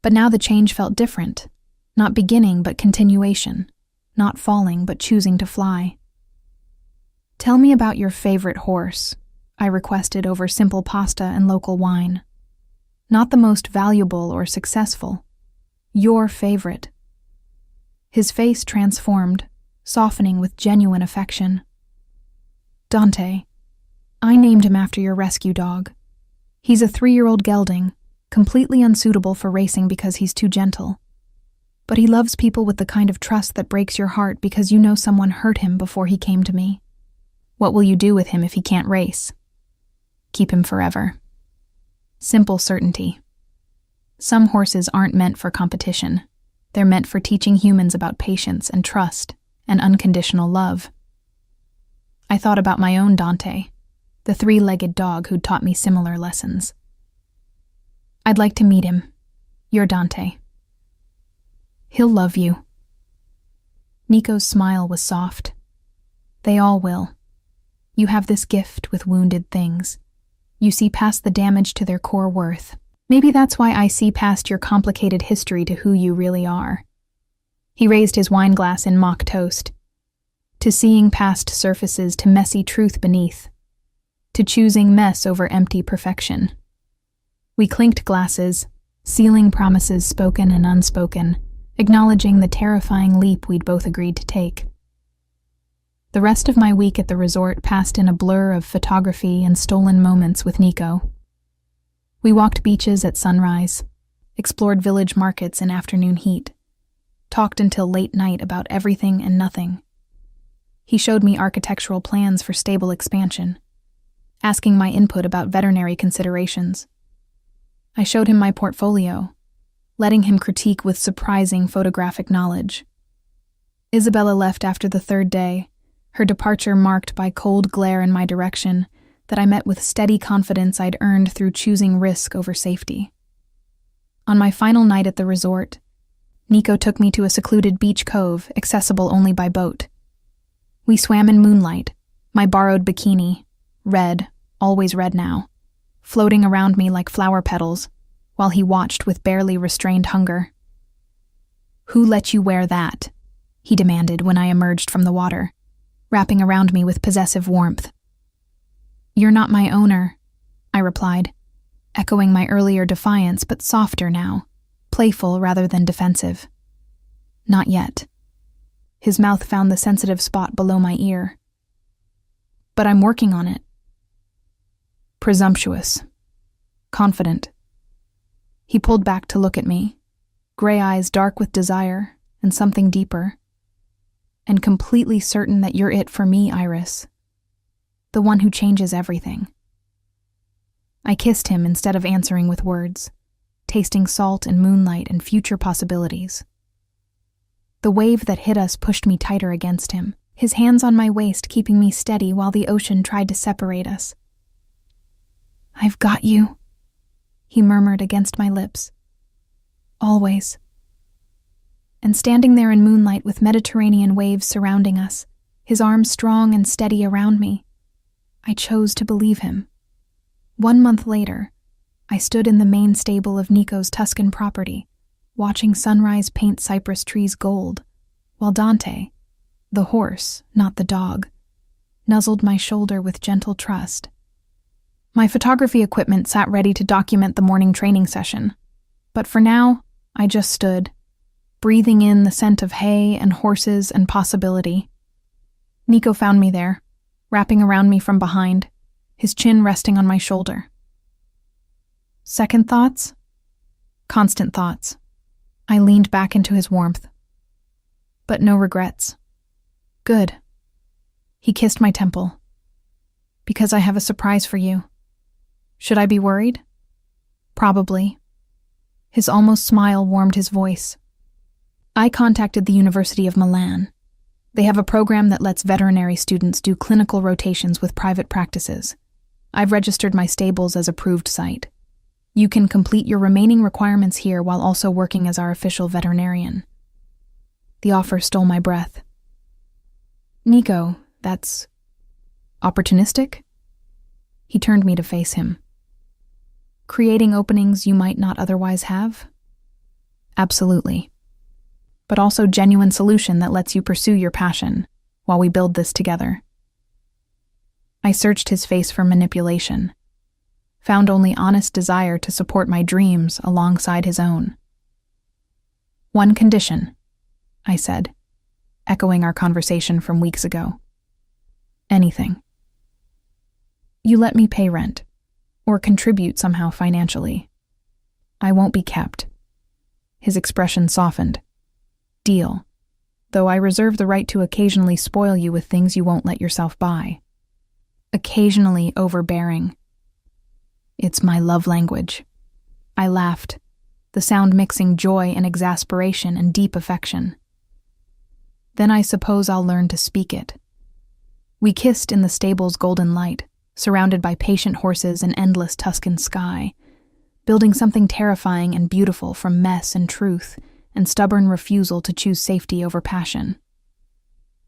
But now the change felt different, not beginning but continuation, not falling but choosing to fly. Tell me about your favorite horse, I requested over simple pasta and local wine. Not the most valuable or successful. Your favorite. His face transformed, softening with genuine affection. Dante. I named him after your rescue dog. He's a 3-year-old gelding, completely unsuitable for racing because he's too gentle. But he loves people with the kind of trust that breaks your heart because you know someone hurt him before he came to me. What will you do with him if he can't race? Keep him forever. Simple certainty. Some horses aren't meant for competition. They're meant for teaching humans about patience and trust and unconditional love. I thought about my own Dante, the 3-legged dog who'd taught me similar lessons. I'd like to meet him, your Dante. He'll love you. Nico's smile was soft. They all will. You have this gift with wounded things. You see past the damage to their core worth. Maybe that's why I see past your complicated history to who you really are. He raised his wine glass in mock toast. To seeing past surfaces to messy truth beneath. To choosing mess over empty perfection. We clinked glasses, sealing promises spoken and unspoken, acknowledging the terrifying leap we'd both agreed to take. The rest of my week at the resort passed in a blur of photography and stolen moments with Nico. We walked beaches at sunrise, explored village markets in afternoon heat, talked until late night about everything and nothing. He showed me architectural plans for stable expansion, asking my input about veterinary considerations. I showed him my portfolio, letting him critique with surprising photographic knowledge. Isabella left after the 3rd day, her departure marked by cold glare in my direction that I met with steady confidence I'd earned through choosing risk over safety. On my final night at the resort, Nico took me to a secluded beach cove accessible only by boat. We swam in moonlight, my borrowed bikini, red, always red now, floating around me like flower petals, while he watched with barely restrained hunger. "Who let you wear that?" he demanded when I emerged from the water, wrapping around me with possessive warmth. "You're not my owner," I replied, echoing my earlier defiance but softer now, playful rather than defensive. "Not yet." His mouth found the sensitive spot below my ear. "But I'm working on it." Presumptuous. Confident. He pulled back to look at me, gray eyes dark with desire and something deeper. "And completely certain that you're it for me, Iris. The one who changes everything." I kissed him instead of answering with words, tasting salt and moonlight and future possibilities. The wave that hit us pushed me tighter against him, his hands on my waist keeping me steady while the ocean tried to separate us. "I've got you," he murmured against my lips. "Always." And standing there in moonlight with Mediterranean waves surrounding us, his arms strong and steady around me, I chose to believe him. 1 month later, I stood in the main stable of Nico's Tuscan property, watching sunrise paint cypress trees gold, while Dante, the horse, not the dog, nuzzled my shoulder with gentle trust. My photography equipment sat ready to document the morning training session, but for now, I just stood, breathing in the scent of hay and horses and possibility. Nico found me there, wrapping around me from behind, his chin resting on my shoulder. Second thoughts? Constant thoughts. I leaned back into his warmth. But no regrets. Good. He kissed my temple. "Because I have a surprise for you." Should I be worried? Probably. His almost smile warmed his voice. "I contacted the University of Milan. They have a program that lets veterinary students do clinical rotations with private practices. I've registered my stables as approved site. You can complete your remaining requirements here while also working as our official veterinarian." The offer stole my breath. "Nico, that's opportunistic?" He turned me to face him. "Creating openings you might not otherwise have?" "Absolutely. But also genuine solution that lets you pursue your passion while we build this together." I searched his face for manipulation, found only honest desire to support my dreams alongside his own. "One condition," I said, echoing our conversation from weeks ago. "Anything. You let me pay rent, or contribute somehow financially. I won't be kept." His expression softened. "Deal. Though I reserve the right to occasionally spoil you with things you won't let yourself buy. Occasionally overbearing. It's my love language." I laughed, the sound mixing joy and exasperation and deep affection. "Then I suppose I'll learn to speak it." We kissed in the stable's golden light, surrounded by patient horses and endless Tuscan sky, building something terrifying and beautiful from mess and truth and stubborn refusal to choose safety over passion.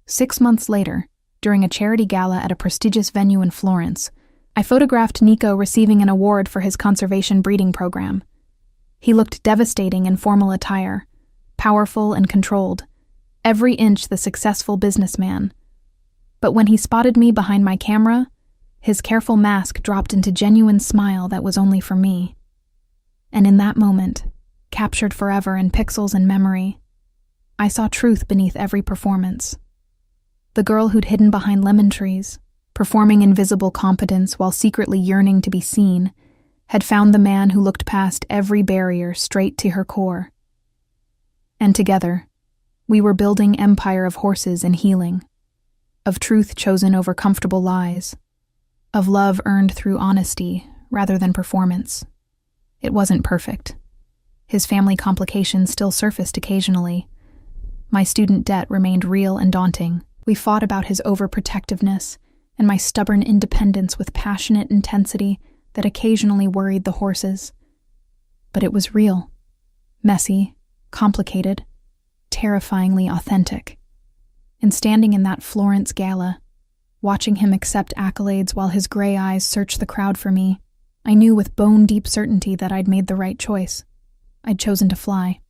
6 months later, during a charity gala at a prestigious venue in Florence, I photographed Nico receiving an award for his conservation breeding program. He looked devastating in formal attire, powerful and controlled, every inch the successful businessman. But when he spotted me behind my camera, his careful mask dropped into genuine smile that was only for me. And in that moment, captured forever in pixels and memory, I saw truth beneath every performance. The girl who'd hidden behind lemon trees, performing invisible competence while secretly yearning to be seen, had found the man who looked past every barrier straight to her core. And together, we were building empire of horses and healing, of truth chosen over comfortable lies, of love earned through honesty rather than performance. It wasn't perfect. His family complications still surfaced occasionally. My student debt remained real and daunting. We fought about his overprotectiveness and my stubborn independence with passionate intensity that occasionally worried the horses. But it was real, messy, complicated, terrifyingly authentic. And standing in that Florence gala, watching him accept accolades while his gray eyes searched the crowd for me, I knew with bone-deep certainty that I'd made the right choice. I'd chosen to fly.